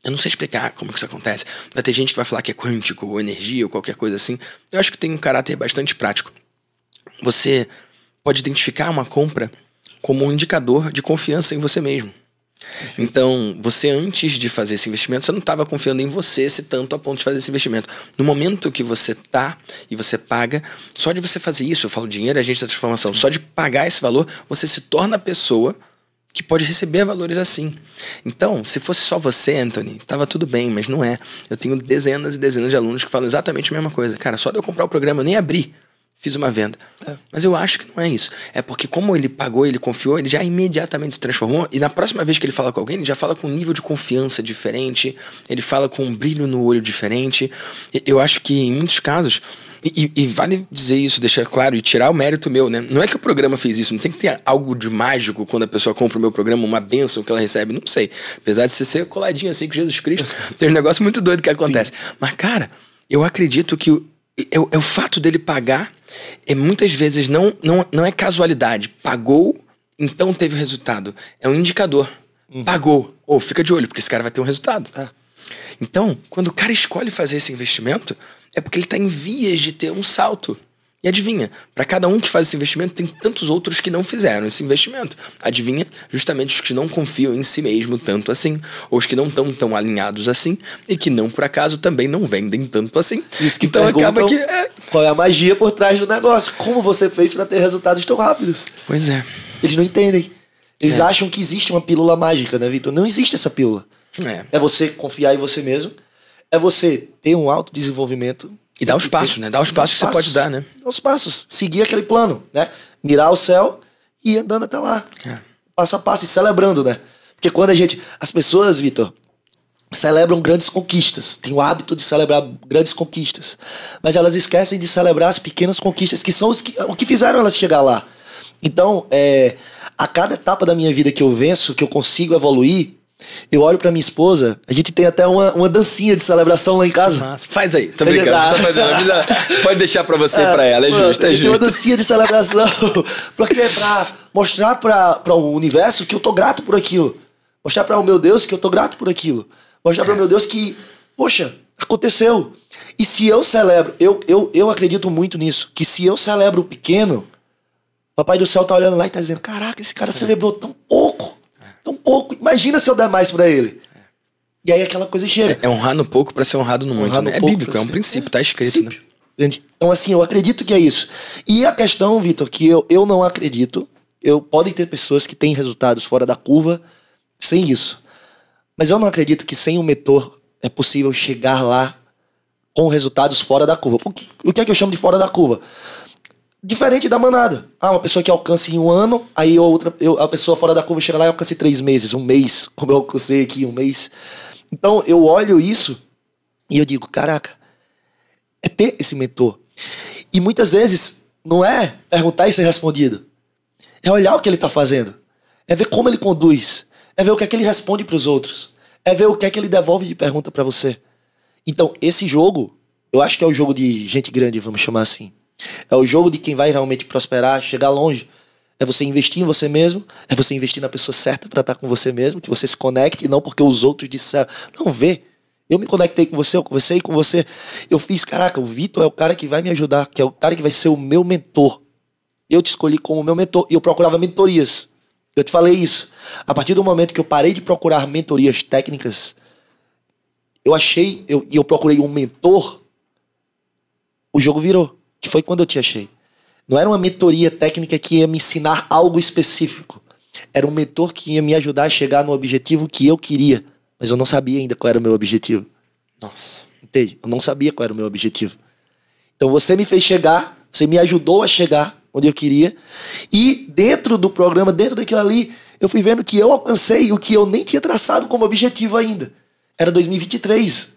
Eu não sei explicar como que isso acontece. Vai ter gente que vai falar que é quântico, ou energia, ou qualquer coisa assim. Eu acho que tem um caráter bastante prático. Você pode identificar uma compra como um indicador de confiança em você mesmo. Então, você antes de fazer esse investimento, você não estava confiando em você se tanto a ponto de fazer esse investimento. No momento que você tá e você paga, só de você fazer isso, eu falo dinheiro é agente da transformação, só de pagar esse valor, você se torna a pessoa que pode receber valores assim. Então, se fosse só você, Anthony, tava tudo bem, mas não é. Eu tenho dezenas e dezenas de alunos que falam exatamente a mesma coisa. Cara, só de eu comprar o programa, eu nem abri, fiz uma venda. Mas eu acho que não é isso. É porque como ele pagou, ele confiou, ele já imediatamente se transformou, e na próxima vez que ele fala com alguém, ele já fala com um nível de confiança diferente, ele fala com um brilho no olho diferente. Eu acho que em muitos casos... E vale dizer isso, deixar claro e tirar o mérito meu, né? Não é que o programa fez isso, não tem que ter algo de mágico quando a pessoa compra o meu programa, uma bênção que ela recebe, não sei. Apesar de você ser coladinho assim com Jesus Cristo, tem um negócio muito doido que acontece. Sim. Mas, cara, eu acredito que o fato dele pagar, muitas vezes não é casualidade. Pagou, então teve o resultado. É um indicador. Pagou. Fica de olho, porque esse cara vai ter um resultado. Então, quando o cara escolhe fazer esse investimento, é porque ele está em vias de ter um salto. E adivinha, para cada um que faz esse investimento, tem tantos outros que não fizeram esse investimento. Adivinha, justamente os que não confiam em si mesmo tanto assim, ou os que não estão tão alinhados assim, e que não, por acaso, também não vendem tanto assim. Isso que então acaba que... Qual é a magia por trás do negócio? Como você fez para ter resultados tão rápidos? Pois é. Eles não entendem. Eles acham que existe uma pílula mágica, né, Vitor? Não existe essa pílula. É você confiar em você mesmo, é você ter um autodesenvolvimento. E dar os passos, né? Dar os passos que você pode dar, né? Dar os passos. Seguir aquele plano, né? Mirar o céu e ir andando até lá. Passo a passo e celebrando, né? Porque quando as pessoas, Vitor, celebram grandes conquistas, têm o hábito de celebrar grandes conquistas, mas elas esquecem de celebrar as pequenas conquistas, que são o que fizeram elas chegar lá. Então, a cada etapa da minha vida que eu venço, que eu consigo evoluir, eu olho pra minha esposa, a gente tem até uma dancinha de celebração lá em casa. Nossa, faz aí, tô brincando. Pode deixar pra você e pra ela, é justo, é justo. Tem uma dancinha de celebração, porque é pra mostrar pra o universo que eu tô grato por aquilo. Mostrar para o meu Deus que eu tô grato por aquilo. Mostrar para o meu Deus que, poxa, aconteceu. E se eu celebro, eu acredito muito nisso, que se eu celebro o pequeno, o Papai do Céu tá olhando lá e tá dizendo, caraca, esse cara celebrou tão pouco. Tão pouco. Imagina se eu der mais pra ele. E aí aquela coisa chega. É honrar no pouco pra ser honrado no muito, né? É bíblico, é um princípio, tá escrito, né? Entende? Então assim, eu acredito que é isso. E a questão, Vitor, que eu não acredito, podem ter pessoas que têm resultados fora da curva sem isso. Mas eu não acredito que sem o mentor é possível chegar lá com resultados fora da curva. O que é que eu chamo de fora da curva? Diferente da manada. Uma pessoa que alcança em um ano, aí a pessoa fora da curva chega lá e alcança em 3 meses, um mês, como eu alcancei aqui, 1 mês. Então eu olho isso e eu digo, caraca, é ter esse mentor. E muitas vezes não é perguntar e ser respondido. É olhar o que ele está fazendo. É ver como ele conduz. É ver o que é que ele responde para os outros. É ver o que é que ele devolve de pergunta para você. Então esse jogo, eu acho que é o jogo de gente grande, vamos chamar assim. É o jogo de quem vai realmente prosperar, chegar longe. É você investir em você mesmo, é você investir na pessoa certa para estar com você mesmo, que você se conecte, e não porque os outros disseram. Não, vê. Eu me conectei com você, eu conversei com você. Eu fiz, caraca, o Vitor é o cara que vai me ajudar, que é o cara que vai ser o meu mentor. Eu te escolhi como meu mentor e eu procurava mentorias. Eu te falei isso. A partir do momento que eu parei de procurar mentorias técnicas, eu procurei um mentor, o jogo virou. Que foi quando eu te achei. Não era uma mentoria técnica que ia me ensinar algo específico. Era um mentor que ia me ajudar a chegar no objetivo que eu queria. Mas eu não sabia ainda qual era o meu objetivo. Nossa. Entende? Eu não sabia qual era o meu objetivo. Então você me fez chegar, você me ajudou a chegar onde eu queria. E dentro do programa, dentro daquilo ali, eu fui vendo que eu alcancei o que eu nem tinha traçado como objetivo ainda. Era 2023.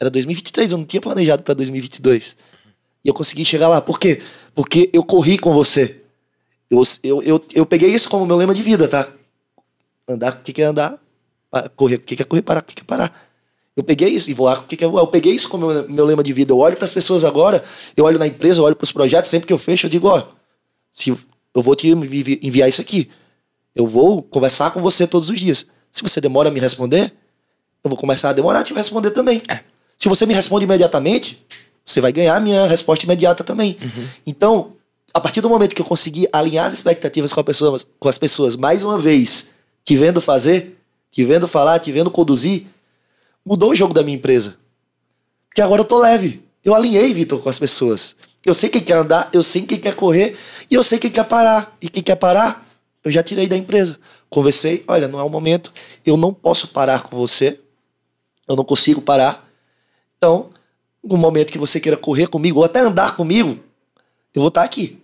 Era 2023, eu não tinha planejado para 2022. E eu consegui chegar lá. Por quê? Porque eu corri com você. Eu peguei isso como meu lema de vida, tá? Andar, o que é andar? Correr, o que é correr? Parar, o que é parar? Eu peguei isso, e voar, o que é voar? Eu peguei isso como meu lema de vida. Eu olho para as pessoas agora, eu olho na empresa, eu olho para os projetos, sempre que eu fecho, eu digo, ó, se eu vou te enviar isso aqui. Eu vou conversar com você todos os dias. Se você demora a me responder, eu vou começar a demorar a te responder também. Se você me responde imediatamente, você vai ganhar a minha resposta imediata também. Então, a partir do momento que eu consegui alinhar as expectativas com as pessoas, mais uma vez, te vendo fazer, te vendo falar, te vendo conduzir, mudou o jogo da minha empresa. Porque agora eu tô leve. Eu alinhei, Vitor, com as pessoas. Eu sei quem quer andar, eu sei quem quer correr, e eu sei quem quer parar. E quem quer parar, eu já tirei da empresa. Conversei, olha, não é o momento, eu não posso parar com você, eu não consigo parar. Então, no momento que você queira correr comigo, ou até andar comigo, eu vou estar aqui.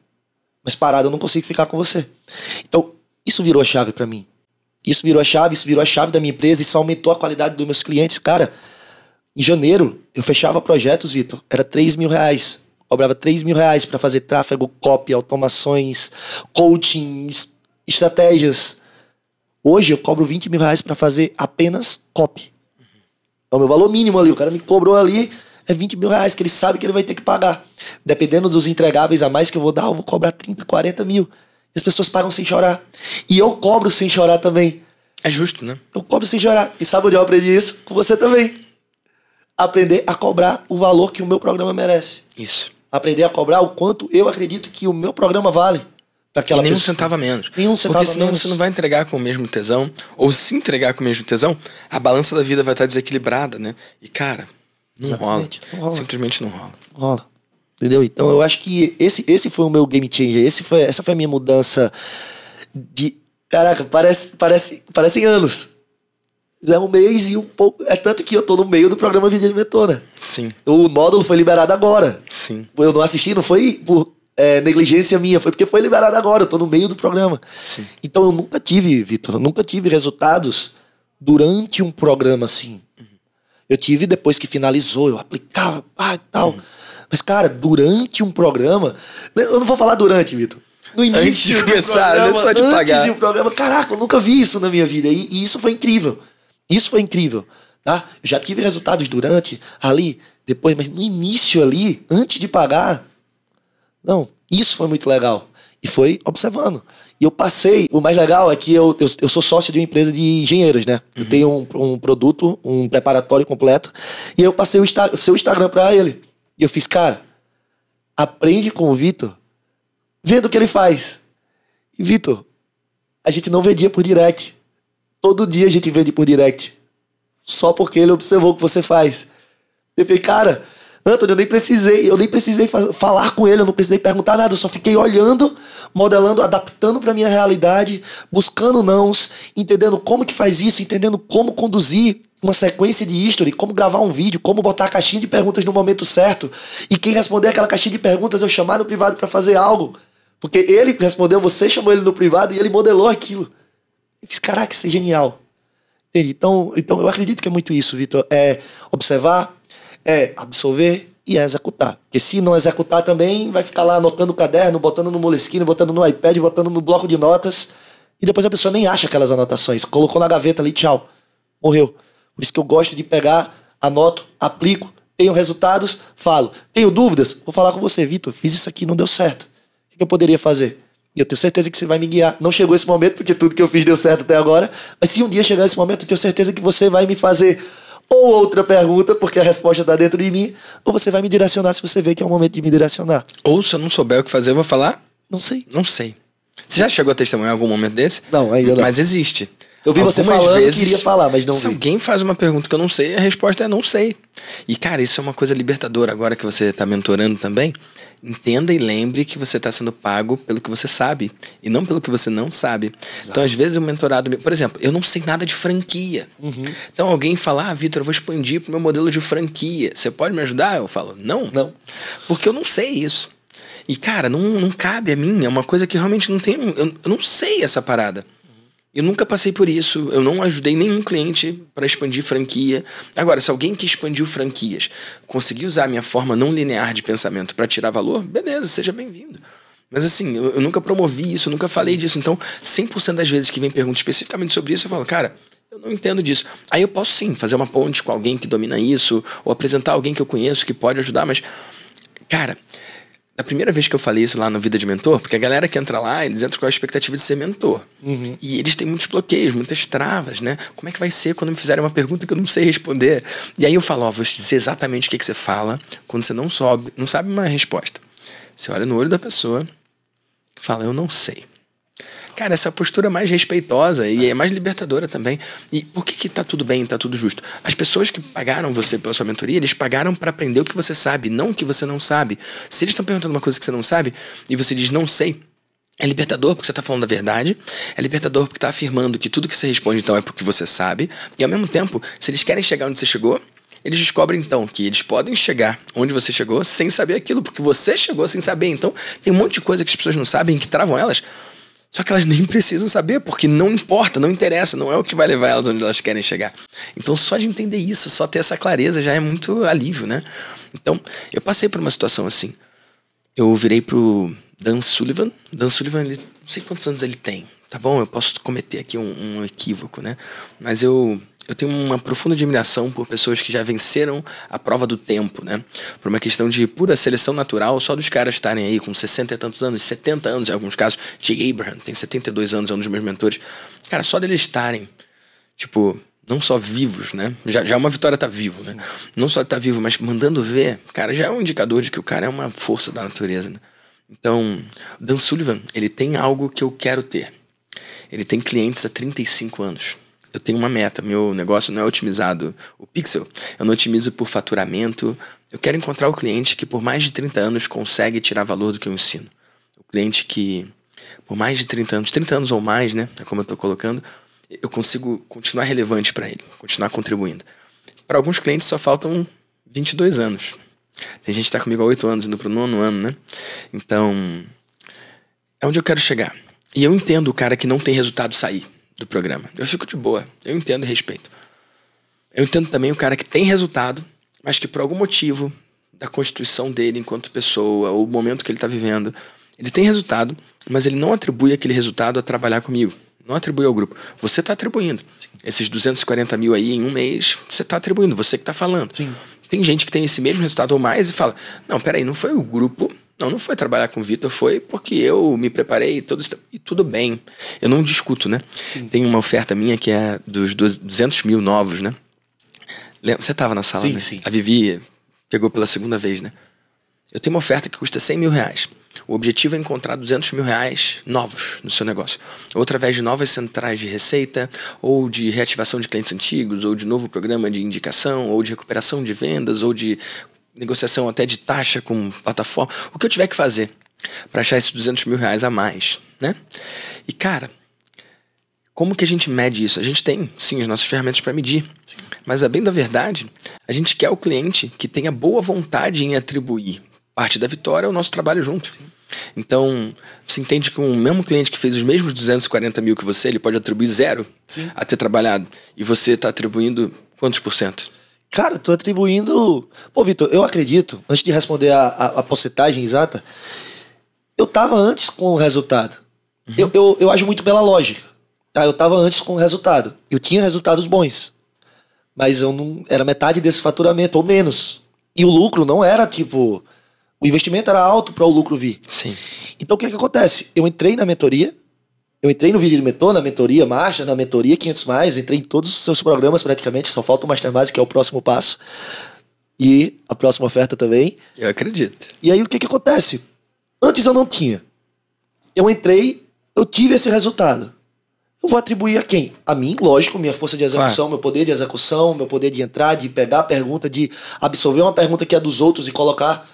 Mas parado, eu não consigo ficar com você. Então, isso virou a chave pra mim. Isso virou a chave da minha empresa, isso aumentou a qualidade dos meus clientes. Cara, em janeiro, eu fechava projetos, Vitor, era R$3.000. Cobrava R$3.000 para fazer tráfego, copy, automações, coaching, estratégias. Hoje eu cobro R$20.000 para fazer apenas copy. É o meu valor mínimo ali. O cara me cobrou ali, é R$20.000, que ele sabe que ele vai ter que pagar. Dependendo dos entregáveis a mais que eu vou dar, eu vou cobrar 30, 40 mil. E as pessoas pagam sem chorar. E eu cobro sem chorar também. É justo, né? Eu cobro sem chorar. E sabe onde eu aprendi isso? Com você também. Aprender a cobrar o valor que o meu programa merece. Isso. Aprender a cobrar o quanto eu acredito que o meu programa vale. E nem um centavo a menos. Nenhum centavo a menos. Porque senão você não vai entregar com o mesmo tesão. Ou se entregar com o mesmo tesão, a balança da vida vai estar desequilibrada, né? E cara, não rola. Simplesmente não rola. Não rola. Entendeu? Então eu acho que esse foi o meu game changer. Essa foi a minha mudança de... Caraca, parecem anos. É um mês e um pouco... É tanto que eu tô no meio do programa Vida de Mentor. Sim. O módulo foi liberado agora. Sim. Eu não assisti, não foi por negligência minha, foi porque foi liberado agora. Eu tô no meio do programa. Sim. Então eu nunca tive, Vitor, resultados durante um programa assim. Eu tive depois que finalizou, eu aplicava, e tal. Mas, cara, durante um programa... Eu não vou falar durante, Vitor. No início antes de começar, programa, só de pagar. Antes de um programa, caraca, eu nunca vi isso na minha vida. E isso foi incrível. Isso foi incrível, tá? Eu já tive resultados durante, ali, depois, mas no início ali, antes de pagar... Não, isso foi muito legal. E foi observando. E eu passei... O mais legal é que eu sou sócio de uma empresa de engenheiros, né? Eu tenho um produto, um preparatório completo. E eu passei o seu Instagram pra ele. E eu fiz, cara, aprende com o Vitor, vendo o que ele faz. E, Vitor, a gente não vendia por direct. Todo dia a gente vende por direct. Só porque ele observou o que você faz. Eu falei, cara, Antônio, eu nem precisei falar com ele, eu não precisei perguntar nada, eu só fiquei olhando, modelando, adaptando pra minha realidade, buscando nãos, entendendo como que faz isso, entendendo como conduzir uma sequência de history, como gravar um vídeo, como botar a caixinha de perguntas no momento certo. E quem responder aquela caixinha de perguntas, eu chamar no privado para fazer algo. Porque ele respondeu, você chamou ele no privado e ele modelou aquilo. Eu fiz, caraca, isso é genial. Entendi? Então eu acredito que é muito isso, Vitor. É observar, é absorver e é executar. Porque se não executar também, vai ficar lá anotando o caderno, botando no Moleskine, botando no iPad, botando no bloco de notas. E depois a pessoa nem acha aquelas anotações. Colocou na gaveta ali, tchau. Morreu. Por isso que eu gosto de pegar, anoto, aplico, tenho resultados, falo. Tenho dúvidas? Vou falar com você, Vitor, fiz isso aqui, não deu certo. O que eu poderia fazer? E eu tenho certeza que você vai me guiar. Não chegou esse momento, porque tudo que eu fiz deu certo até agora. Mas se um dia chegar esse momento, eu tenho certeza que você vai me fazer ou outra pergunta, porque a resposta está dentro de mim, ou você vai me direcionar se você vê que é o momento de me direcionar. Ou se eu não souber o que fazer, eu vou falar? Não sei. Não sei. Você já chegou a testemunhar algum momento desse? Não, ainda não. Mas existe. Eu vi você falando vezes, que queria falar, mas não vi. Se alguém faz uma pergunta que eu não sei, a resposta é não sei. E, cara, isso é uma coisa libertadora. Agora que você está mentorando também, entenda e lembre que você está sendo pago pelo que você sabe e não pelo que você não sabe. Exato. Então, às vezes, o mentorado... Por exemplo, eu não sei nada de franquia. Então, alguém fala, Vitor, eu vou expandir pro meu modelo de franquia. Você pode me ajudar? Eu falo, não. Não. Porque eu não sei isso. E, cara, não cabe a mim. É uma coisa que realmente não tem... Eu não sei essa parada. Eu nunca passei por isso, eu não ajudei nenhum cliente para expandir franquia. Agora, se alguém que expandiu franquias conseguir usar a minha forma não linear de pensamento para tirar valor, beleza, seja bem-vindo. Mas assim, eu nunca promovi isso, eu nunca falei disso. Então, 100% das vezes que vem pergunta especificamente sobre isso, eu falo, cara, eu não entendo disso. Aí eu posso sim fazer uma ponte com alguém que domina isso, ou apresentar alguém que eu conheço que pode ajudar, mas, cara, a primeira vez que eu falei isso lá no Vida de Mentor, porque a galera que entra lá, eles entram com a expectativa de ser mentor. E eles têm muitos bloqueios, muitas travas, né? Como é que vai ser quando me fizerem uma pergunta que eu não sei responder? E aí eu falo, ó, vou te dizer exatamente o que você fala quando você não sabe uma resposta. Você olha no olho da pessoa e fala, eu não sei. Cara, essa postura é mais respeitosa e é mais libertadora também. E por que tá tudo bem, tá tudo justo? As pessoas que pagaram você pela sua mentoria, eles pagaram para aprender o que você sabe, não o que você não sabe. Se eles estão perguntando uma coisa que você não sabe e você diz não sei, é libertador porque você tá falando a verdade, é libertador porque tá afirmando que tudo que você responde então é porque você sabe. E ao mesmo tempo, se eles querem chegar onde você chegou, eles descobrem então que eles podem chegar onde você chegou sem saber aquilo, porque você chegou sem saber. Então tem um monte de coisa que as pessoas não sabem que travam elas. Só que elas nem precisam saber, porque não importa, não interessa, não é o que vai levar elas onde elas querem chegar. Então só de entender isso, só ter essa clareza já é muito alívio, né? Então eu passei por uma situação assim. Eu virei pro Dan Sullivan. Dan Sullivan, não sei quantos anos ele tem, tá bom? Eu posso cometer aqui um equívoco, né? Mas eu tenho uma profunda admiração por pessoas que já venceram a prova do tempo, né? Por uma questão de pura seleção natural, só dos caras estarem aí com 60 e tantos anos, 70 anos em alguns casos. Jay Abraham tem 72 anos, é um dos meus mentores. Cara, só deles estarem, tipo, não só vivos, né? Já é uma vitória estar vivo, né? Não só estar vivo, mas mandando ver, cara, já é um indicador de que o cara é uma força da natureza, né? Então, Dan Sullivan, ele tem algo que eu quero ter. Ele tem clientes há 35 anos. Eu tenho uma meta, meu negócio não é otimizado o pixel, eu não otimizo por faturamento. Eu quero encontrar o cliente que por mais de 30 anos consegue tirar valor do que eu ensino. O cliente que por mais de 30 anos ou mais, né, é como eu estou colocando, eu consigo continuar relevante para ele, continuar contribuindo. Para alguns clientes só faltam 22 anos. Tem gente que está comigo há 8 anos, indo para o 9º ano, né? Então, é onde eu quero chegar. E eu entendo o cara que não tem resultado sair do programa. Eu fico de boa. Eu entendo e respeito. Eu entendo também o cara que tem resultado, mas que por algum motivo da constituição dele enquanto pessoa, ou o momento que ele está vivendo, ele tem resultado, mas ele não atribui aquele resultado a trabalhar comigo. Não atribui ao grupo. Você está atribuindo. Esses 240 mil aí em um mês, você está atribuindo. Você que está falando. Sim. Tem gente que tem esse mesmo resultado ou mais e fala, não, peraí, não foi o grupo... Não foi trabalhar com o Vitor, foi porque eu me preparei e tudo bem. Eu não discuto, né? Sim. Tem uma oferta minha que é dos 200 mil novos, né? Você estava na sala, sim, né? Sim. A Vivi pegou pela segunda vez, né? Eu tenho uma oferta que custa 100 mil reais. O objetivo é encontrar 200 mil reais novos no seu negócio. Ou através de novas centrais de receita, ou de reativação de clientes antigos, ou de novo programa de indicação, ou de recuperação de vendas, ou de negociação até de taxa com plataforma, o que eu tiver que fazer para achar esses 200 mil reais a mais, né? E cara, como que a gente mede isso? A gente tem, sim, as nossas ferramentas para medir, sim. Mas a bem da verdade, a gente quer o cliente que tenha boa vontade em atribuir parte da vitória ao nosso trabalho junto. Sim. Então, você entende que um mesmo cliente que fez os mesmos 240 mil que você, ele pode atribuir 0 a ter trabalhado, e você está atribuindo quantos por cento? Cara, tô atribuindo... Pô, Vitor, eu acredito, antes de responder a porcentagem exata, eu tava antes com o resultado. Eu ajo muito pela lógica. Tá? Eu tava antes com o resultado. Eu tinha resultados bons. Mas eu não... Era metade desse faturamento, ou menos. E o lucro não era tipo... O investimento era alto para o lucro vir. Sim. Então o que acontece? Eu entrei na mentoria... Eu entrei no Vídeo de Mentor, na mentoria Marcha, na mentoria 500+, entrei em todos os seus programas praticamente, só falta o Master Base, que é o próximo passo. E a próxima oferta também. Eu acredito. E aí o que acontece? Antes eu não tinha. Eu entrei, eu tive esse resultado. Eu vou atribuir a quem? A mim, lógico, minha força de execução, meu poder de execução, meu poder de entrar, de pegar a pergunta, de absorver uma pergunta que é dos outros e colocar,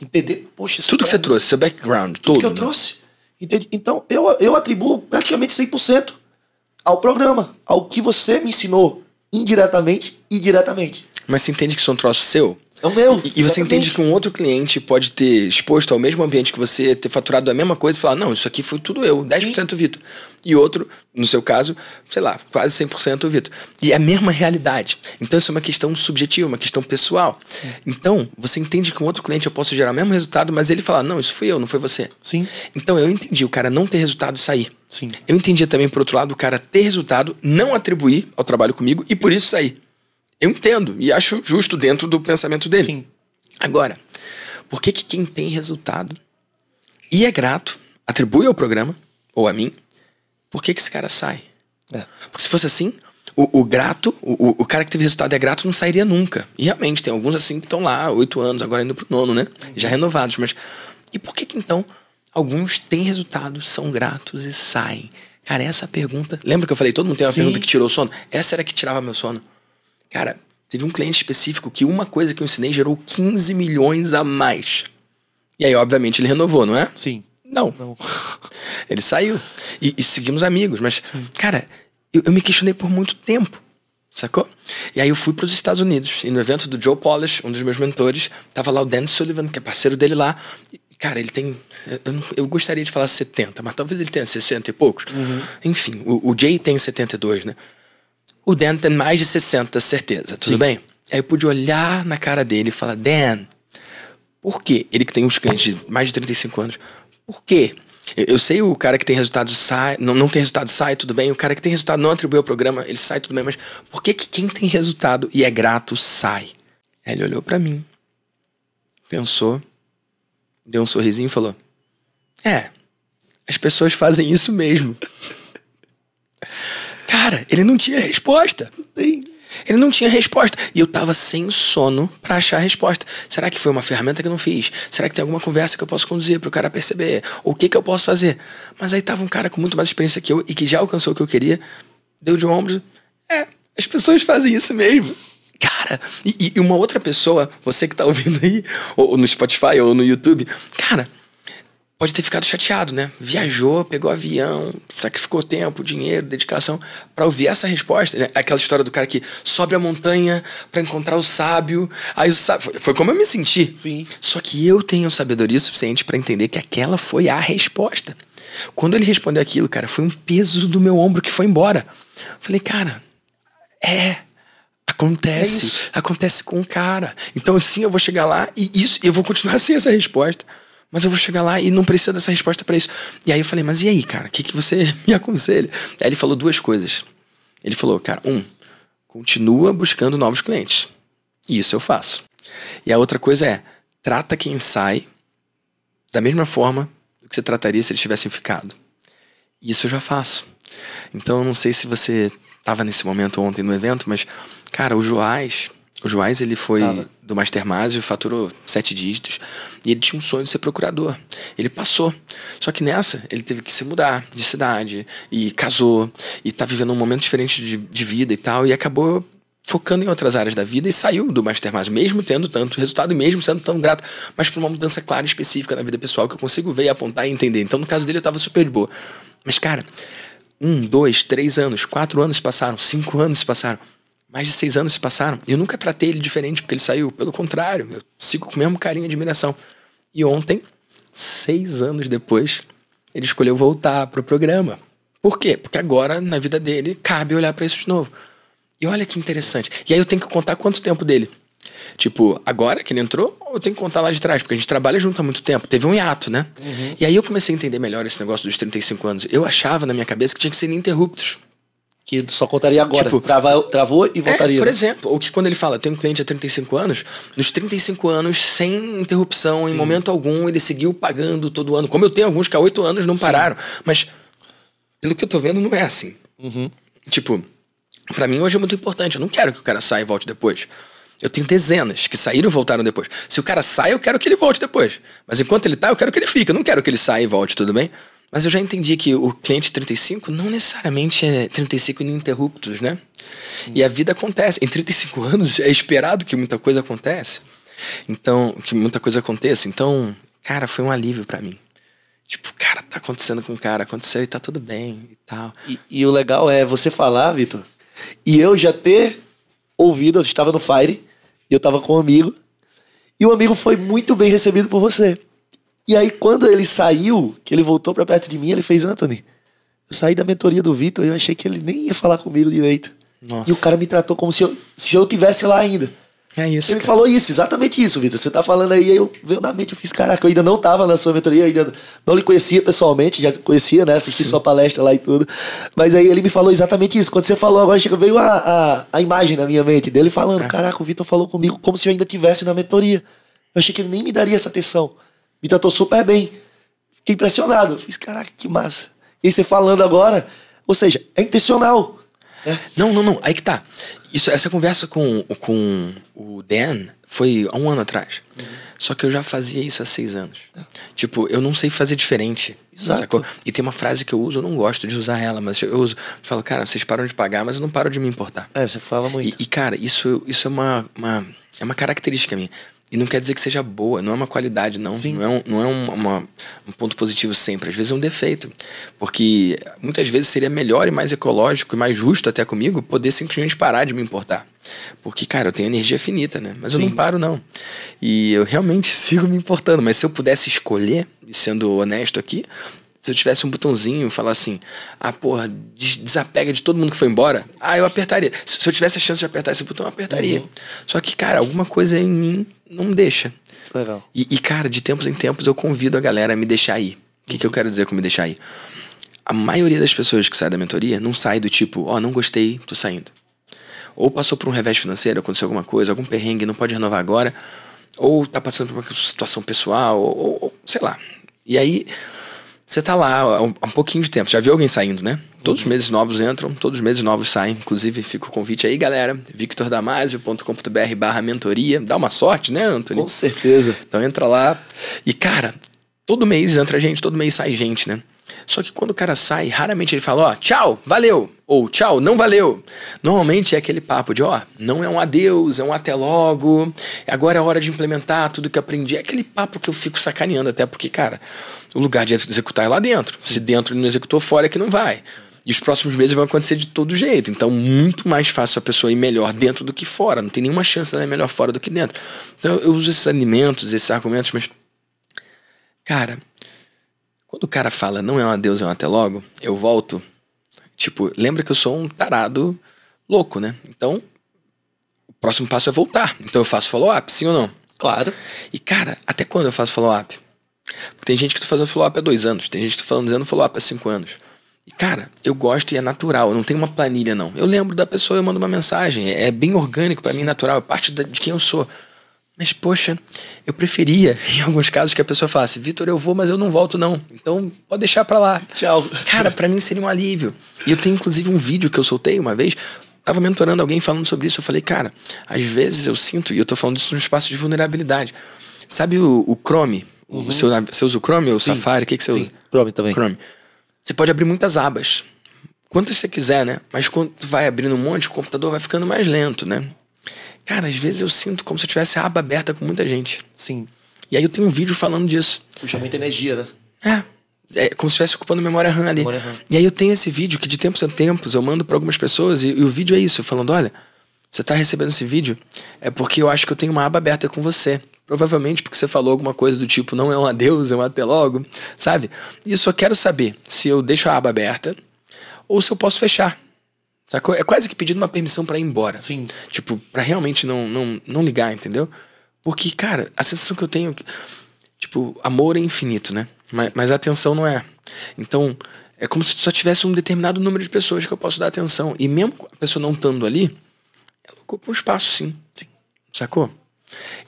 entender, poxa... Tudo que você trouxe, seu background, tudo que eu né? trouxe. Entende? Então, eu atribuo praticamente 100% ao programa, ao que você me ensinou, indiretamente e diretamente. Mas você entende que isso é um troço seu? É o meu. E você entende que um outro cliente pode ter exposto ao mesmo ambiente que você, ter faturado a mesma coisa e falar, não, isso aqui foi tudo eu, 10% o Vitor. E outro, no seu caso, sei lá, quase 100% o Vitor. E é a mesma realidade. Então isso é uma questão subjetiva, uma questão pessoal. Sim. Então, você entende que um outro cliente eu posso gerar o mesmo resultado, mas ele fala, não, isso fui eu, não foi você. Sim. Então eu entendi o cara não ter resultado e sair. Sim. Eu entendi também, por outro lado, o cara ter resultado, não atribuir ao trabalho comigo e por isso sair. Eu entendo e acho justo dentro do pensamento dele. Sim. Agora, por que quem tem resultado e é grato, atribui ao programa, ou a mim, por que esse cara sai? Porque se fosse assim, o grato, o cara que teve resultado e é grato não sairia nunca. E realmente, tem alguns assim que estão lá, 8 anos, agora indo pro 9º, né? Já renovados. Mas e por que então alguns têm resultado, são gratos e saem? Cara, essa pergunta... Lembra que eu falei, todo mundo tem uma pergunta que tirou o sono? Essa era a que tirava meu sono. Cara, teve um cliente específico que uma coisa que eu ensinei gerou 15 milhões a mais. E aí, obviamente, ele renovou, não é? Sim. Não. Ele saiu. E seguimos amigos. Mas, cara, eu me questionei por muito tempo. Sacou? E aí eu fui para os Estados Unidos. E no evento do Joe Polish, um dos meus mentores, tava lá o Dan Sullivan, que é parceiro dele lá. Cara, ele tem... Eu gostaria de falar 70, mas talvez ele tenha 60 e poucos. Enfim, o Jay tem 72, né? O Dan tem mais de 60, certeza. Tudo bem? Aí eu pude olhar na cara dele e falar, Dan, por quê? Ele que tem uns clientes de mais de 35 anos. Por quê? Eu sei o cara que tem resultado sai, não tem resultado sai, tudo bem. O cara que tem resultado não atribui ao programa, ele sai, tudo bem. Mas por que quem tem resultado e é grato sai? Aí ele olhou pra mim, pensou, deu um sorrisinho e falou, as pessoas fazem isso mesmo. Cara, ele não tinha resposta. Ele não tinha resposta. E eu tava sem sono pra achar a resposta. Será que foi uma ferramenta que eu não fiz? Será que tem alguma conversa que eu posso conduzir pro cara perceber? Ou o que eu posso fazer? Mas aí tava um cara com muito mais experiência que eu e que já alcançou o que eu queria. Deu de ombros. As pessoas fazem isso mesmo. Cara, e uma outra pessoa, você que tá ouvindo aí, ou no Spotify ou no YouTube, cara... Pode ter ficado chateado, né? Viajou, pegou avião, sacrificou tempo, dinheiro, dedicação pra ouvir essa resposta, né? Aquela história do cara que sobe a montanha pra encontrar o sábio. Aí o sábio... Foi como eu me senti. Sim. Só que eu tenho sabedoria suficiente pra entender que aquela foi a resposta. Quando ele respondeu aquilo, cara, foi um peso do meu ombro que foi embora. Falei, cara, acontece. Acontece com o cara. Então, sim, eu vou chegar lá e eu vou continuar sem essa resposta. Mas eu vou chegar lá e não precisa dessa resposta pra isso. E aí eu falei, mas e aí, cara? O que você me aconselha? Aí ele falou 2 coisas. Ele falou, cara, continua buscando novos clientes. E isso eu faço. E a outra coisa é, trata quem sai da mesma forma do que você trataria se eles tivessem ficado. E isso eu já faço. Então eu não sei se você estava nesse momento ontem no evento, mas, cara, o Joás, ele foi do Mastermind e faturou 7 dígitos. E ele tinha um sonho de ser procurador. Ele passou. Só que nessa, ele teve que se mudar de cidade. E casou. E tá vivendo um momento diferente de vida e tal. E acabou focando em outras áreas da vida e saiu do Mastermind. Mesmo tendo tanto resultado e mesmo sendo tão grato. Mas por uma mudança clara e específica na vida pessoal que eu consigo ver e apontar e entender. Então, no caso dele, eu tava super de boa. Mas, cara, 1, 2, 3 anos, 4 anos se passaram, 5 anos se passaram. Mais de 6 anos se passaram. E eu nunca tratei ele diferente porque ele saiu. Pelo contrário, eu sigo com o mesmo carinho e admiração. E ontem, 6 anos depois, ele escolheu voltar pro programa. Por quê? Porque agora, na vida dele, cabe olhar pra isso de novo. E olha que interessante. E aí eu tenho que contar quanto tempo dele. Tipo, agora que ele entrou, ou eu tenho que contar lá de trás? Porque a gente trabalha junto há muito tempo. Teve um hiato, né? E aí eu comecei a entender melhor esse negócio dos 35 anos. Eu achava na minha cabeça que tinha que ser ininterruptos. Que só contaria agora. Tipo, travou e voltaria. Por exemplo, ou que quando ele fala, tem um cliente há 35 anos, nos 35 anos, sem interrupção, em momento algum, ele seguiu pagando todo ano. Como eu tenho alguns que há 8 anos não pararam. Mas, pelo que eu tô vendo, não é assim. Tipo, pra mim hoje é muito importante. Eu não quero que o cara saia e volte depois. Eu tenho dezenas que saíram e voltaram depois. Se o cara sai, eu quero que ele volte depois. Mas enquanto ele tá, eu quero que ele fique. Eu não quero que ele saia e volte, tudo bem? Mas eu já entendi que o cliente 35 não necessariamente é 35 ininterruptos, né? E a vida acontece. Em 35 anos é esperado que muita coisa aconteça. Então, Então, cara, foi um alívio pra mim. Tipo, cara, tá acontecendo com o cara, aconteceu e tá tudo bem e tal. E o legal é você falar, Vitor, e eu já ter ouvido, eu estava no Fire, e eu tava com um amigo, E o amigo foi muito bem recebido por você. E aí, quando ele saiu, que ele voltou pra perto de mim, ele fez: Anthony, eu saí da mentoria do Vitor e eu achei que ele nem ia falar comigo direito. Nossa. E o cara me tratou como se eu tivesse lá ainda. É isso. Ele falou isso, exatamente isso, Vitor. Você tá falando aí veio na mente, eu fiz: caraca, eu ainda não tava na sua mentoria, eu ainda não lhe conhecia pessoalmente, já conhecia, né? Assisti sua palestra lá e tudo. Mas aí ele me falou exatamente isso. Quando você falou, agora veio a imagem na minha mente dele falando: caraca, o Vitor falou comigo como se eu ainda tivesse na mentoria. Eu achei que ele nem me daria essa atenção. Me tratou super bem. Fiquei impressionado. Fiz: caraca, que massa. E aí você falando agora, ou seja, é intencional. Não. Aí que tá. Essa conversa com o Dan foi há 1 ano atrás. Só que eu já fazia isso há 6 anos. Tipo, eu não sei fazer diferente. Exato. Sacou? E tem uma frase que eu uso, eu não gosto de usar ela, mas eu uso. Eu falo: cara, vocês param de pagar, mas eu não paro de me importar. Você fala muito. E cara, isso é uma característica minha. E não quer dizer que seja boa, não é uma qualidade, não. Sim. Não é um ponto positivo sempre. Às vezes é um defeito. Porque muitas vezes seria melhor e mais ecológico e mais justo até comigo poder simplesmente parar de me importar. Porque, cara, eu tenho energia finita, né? Mas eu não paro, não. E eu realmente sigo me importando. Mas se eu pudesse escolher, e sendo honesto aqui, se eu tivesse um botãozinho e falar assim: porra, desapega de todo mundo que foi embora, eu apertaria. Se eu tivesse a chance de apertar esse botão, eu apertaria. Só que, cara, alguma coisa em mim não me deixa. Legal. E, cara, de tempos em tempos eu convido a galera a me deixar ir. O que eu quero dizer com me deixar ir? A maioria das pessoas que saem da mentoria não sai do tipo: não gostei, tô saindo. Ou passou por um revés financeiro, aconteceu alguma coisa, algum perrengue, não pode renovar agora. Ou tá passando por uma situação pessoal, ou sei lá. E aí você tá lá há um pouquinho de tempo. Já viu alguém saindo, né? Todos os meses novos entram, todos os meses novos saem. Inclusive, fica o convite aí, galera. victordamasio.com.br/mentoria. Dá uma sorte, né, Anthony? Com certeza. Então entra lá. E, cara, todo mês entra gente, todo mês sai gente, né? Só que quando o cara sai, raramente ele fala: tchau, valeu. Ou tchau, não valeu. Normalmente é aquele papo de: não é um adeus, é um até logo. Agora é hora de implementar tudo que aprendi. É aquele papo que eu fico sacaneando até porque, cara, o lugar de executar é lá dentro. Sim. Se dentro ele não executou, fora é que não vai. E os próximos meses vão acontecer de todo jeito. Então, muito mais fácil a pessoa ir melhor dentro do que fora. Não tem nenhuma chance dela ir melhor fora do que dentro. Então, eu uso esses alimentos, esses argumentos, mas, cara, quando o cara fala não é um adeus, é um até logo, eu volto. Tipo, lembra que eu sou um tarado louco, né? Então, o próximo passo é voltar. Então eu faço follow-up, sim ou não? Claro. E, cara, até quando eu faço follow-up? Porque tem gente que tá fazendo follow-up há 2 anos, tem gente que tá fazendo follow-up há 5 anos. E, cara, eu gosto e é natural, eu não tenho uma planilha, não. Eu lembro da pessoa, eu mando uma mensagem, é bem orgânico pra mim, natural, é parte de quem eu sou. Mas, poxa, eu preferia, em alguns casos, que a pessoa falasse: Vitor, eu vou, mas eu não volto, não. Então, pode deixar pra lá. Tchau. Cara, pra mim seria um alívio. E eu tenho, inclusive, um vídeo que eu soltei uma vez. Tava mentorando alguém falando sobre isso. Eu falei: cara, às vezes eu sinto, e eu tô falando disso no espaço de vulnerabilidade. Sabe o Chrome? Você usa o Chrome ou o Safari? O que você usa? Chrome também. Chrome. Você pode abrir muitas abas. Quantas você quiser, né? Mas quando tu vai abrindo um monte, o computador vai ficando mais lento, né? Cara, às vezes eu sinto como se eu tivesse a aba aberta com muita gente. Sim. E aí eu tenho um vídeo falando disso. Puxa muita energia, né? É como se estivesse ocupando memória RAM ali. E aí eu tenho esse vídeo que de tempos a tempos eu mando pra algumas pessoas e o vídeo é isso, falando: olha, você tá recebendo esse vídeo é porque eu acho que eu tenho uma aba aberta com você. Provavelmente porque você falou alguma coisa do tipo: não é um adeus, é um até logo, sabe? E eu só quero saber se eu deixo a aba aberta ou se eu posso fechar. Sacou? É quase que pedindo uma permissão pra ir embora. Sim. Tipo, pra realmente não ligar, entendeu? Porque, cara, a sensação que eu tenho... Tipo, amor é infinito, né? Mas a atenção não é. Então, é como se só tivesse um determinado número de pessoas que eu posso dar atenção. E mesmo a pessoa não estando ali, ela ocupa um espaço, sim. Sacou?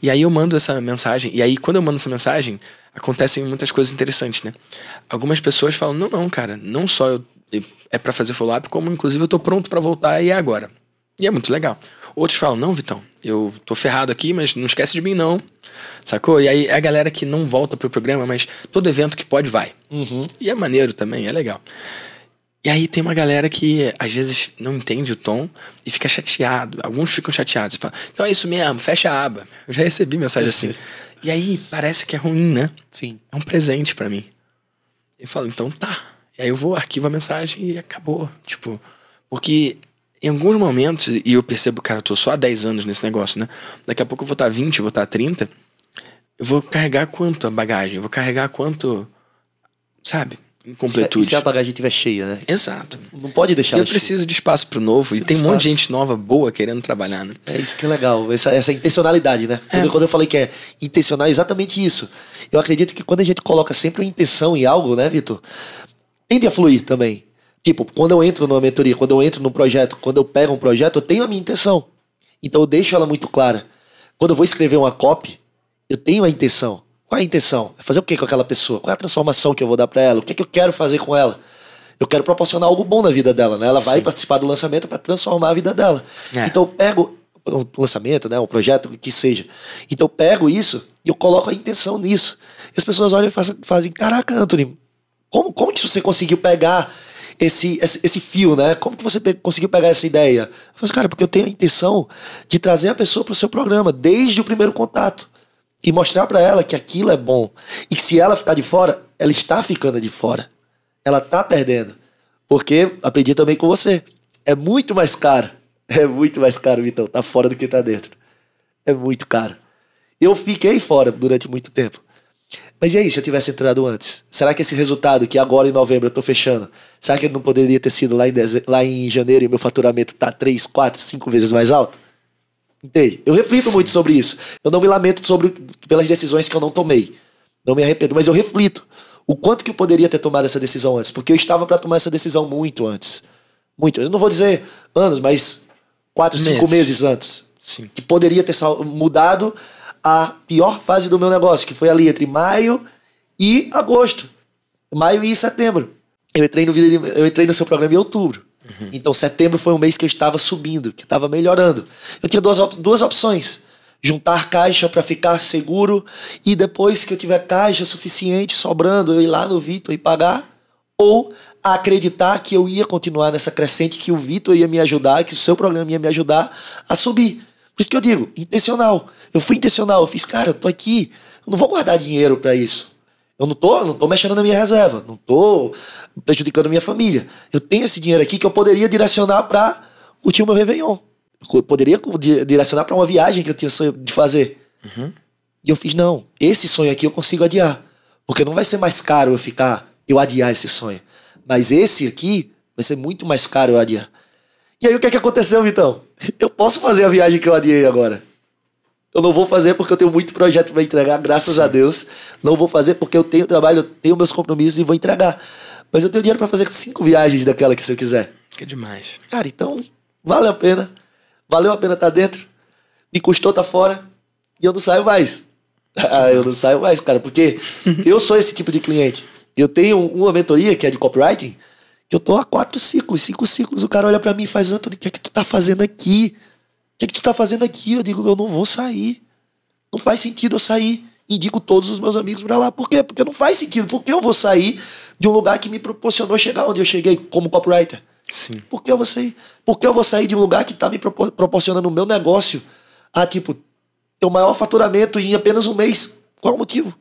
E aí eu mando essa mensagem. E aí, quando eu mando essa mensagem, acontecem muitas coisas interessantes, né? Algumas pessoas falam: não, cara, não só é pra fazer follow-up, como inclusive eu tô pronto pra voltar e é agora. E é muito legal. Outros falam: não, Vitão, eu tô ferrado aqui, mas não esquece de mim, não. Sacou? E aí é a galera que não volta pro programa, mas todo evento que pode vai. E é maneiro também, é legal. E aí tem uma galera que às vezes não entende o tom e fica chateado. Alguns ficam chateados e falam: então é isso mesmo, fecha a aba. Eu já recebi mensagem assim. E aí parece que é ruim, né? Sim. É um presente pra mim. Eu falo: então tá. E aí eu vou, arquivo a mensagem e acabou. Tipo, porque em alguns momentos, e eu percebo, cara, eu tô só há 10 anos nesse negócio, né? Daqui a pouco eu vou estar 20, vou estar 30, eu vou carregar quanto a bagagem? Eu vou carregar quanto, sabe? Incompletude. E se a bagagem estiver cheia, né? Exato. Não pode deixar. Eu preciso de espaço pro novo. Precisa e tem de um monte de espaço. gente nova, boa, querendo trabalhar, né? É isso que é legal, essa intencionalidade, né? Quando eu falei que é intencional, é exatamente isso. Eu acredito que quando a gente coloca sempre uma intenção em algo, né, Vitor? Tende a fluir também. Tipo, quando eu entro numa mentoria, quando eu entro num projeto, quando eu pego um projeto, eu tenho a minha intenção. Então eu deixo ela muito clara. Quando eu vou escrever uma copy, eu tenho a intenção. Qual é a intenção? É fazer o que com aquela pessoa? Qual é a transformação que eu vou dar pra ela? O que é que eu quero fazer com ela? Eu quero proporcionar algo bom na vida dela, né? Ela vai participar do lançamento para transformar a vida dela. Então eu pego um lançamento, né? Um projeto que seja. Então eu pego isso e eu coloco a intenção nisso. E as pessoas olham e fazem, caraca, Anthony, como que você conseguiu pegar esse fio, né? Como que você conseguiu pegar essa ideia? Eu falo assim, cara, porque eu tenho a intenção de trazer a pessoa para o seu programa desde o primeiro contato. E mostrar para ela que aquilo é bom. E que se ela ficar de fora, ela está ficando de fora. Ela tá perdendo. Porque, aprendi também com você, é muito mais caro. É muito mais caro, Vitão, tá fora do que tá dentro. É muito caro. Eu fiquei fora durante muito tempo. Mas e aí, se eu tivesse entrado antes? Será que esse resultado, que agora em novembro eu tô fechando, será que ele não poderia ter sido lá em janeiro e meu faturamento tá 3, 4, 5 vezes mais alto? Entende? Eu reflito muito sobre isso. Eu não me lamento pelas decisões que eu não tomei. Não me arrependo, mas eu reflito. O quanto que eu poderia ter tomado essa decisão antes? Porque eu estava para tomar essa decisão muito antes. Muito. Eu não vou dizer anos, mas 4, 5 meses antes. Sim. Que poderia ter mudado a pior fase do meu negócio, que foi ali entre maio e agosto. Maio e setembro. Eu entrei no seu programa em outubro. Então setembro foi um mês que eu estava subindo, que estava melhorando. Eu tinha duas opções. Juntar caixa para ficar seguro e depois que eu tiver caixa suficiente sobrando, eu ir lá no Vitor e pagar, ou acreditar que eu ia continuar nessa crescente, que o Vitor ia me ajudar, que o seu programa ia me ajudar a subir. Por isso que eu digo, intencional. Eu fui intencional, eu fiz, cara, eu tô aqui, eu não vou guardar dinheiro para isso. Eu não tô mexendo na minha reserva, não tô prejudicando a minha família. Eu tenho esse dinheiro aqui que eu poderia direcionar para curtir o meu Réveillon. Eu poderia direcionar para uma viagem que eu tinha sonho de fazer. E eu fiz, não, esse sonho aqui eu consigo adiar. Porque não vai ser mais caro eu adiar esse sonho. Mas esse aqui vai ser muito mais caro eu adiar. E aí o que é que aconteceu, Vitão? Eu posso fazer a viagem que eu adiei agora. Eu não vou fazer porque eu tenho muito projeto para entregar, graças a Deus. Não vou fazer porque eu tenho trabalho, eu tenho meus compromissos e vou entregar. Mas eu tenho dinheiro para fazer 5 viagens daquela que se eu quiser. Que demais. Cara, então vale a pena. Valeu a pena estar dentro. Me custou estar fora. E eu não saio mais. Eu não saio mais, cara. Porque eu sou esse tipo de cliente. Eu tenho uma mentoria que é de copywriting, que eu tô há 4 ciclos, 5 ciclos. O cara olha pra mim e faz, Anthony, o que é que tu tá fazendo aqui? O que é que tu tá fazendo aqui? Eu digo, eu não vou sair. Não faz sentido eu sair. Indico todos os meus amigos pra lá. Por quê? Porque não faz sentido. Por que eu vou sair de um lugar que me proporcionou chegar onde eu cheguei como copywriter? Sim. Por que eu vou sair? Por que eu vou sair de um lugar que tá me proporcionando o meu negócio a, tipo, ter o maior faturamento em apenas um mês? Qual é o motivo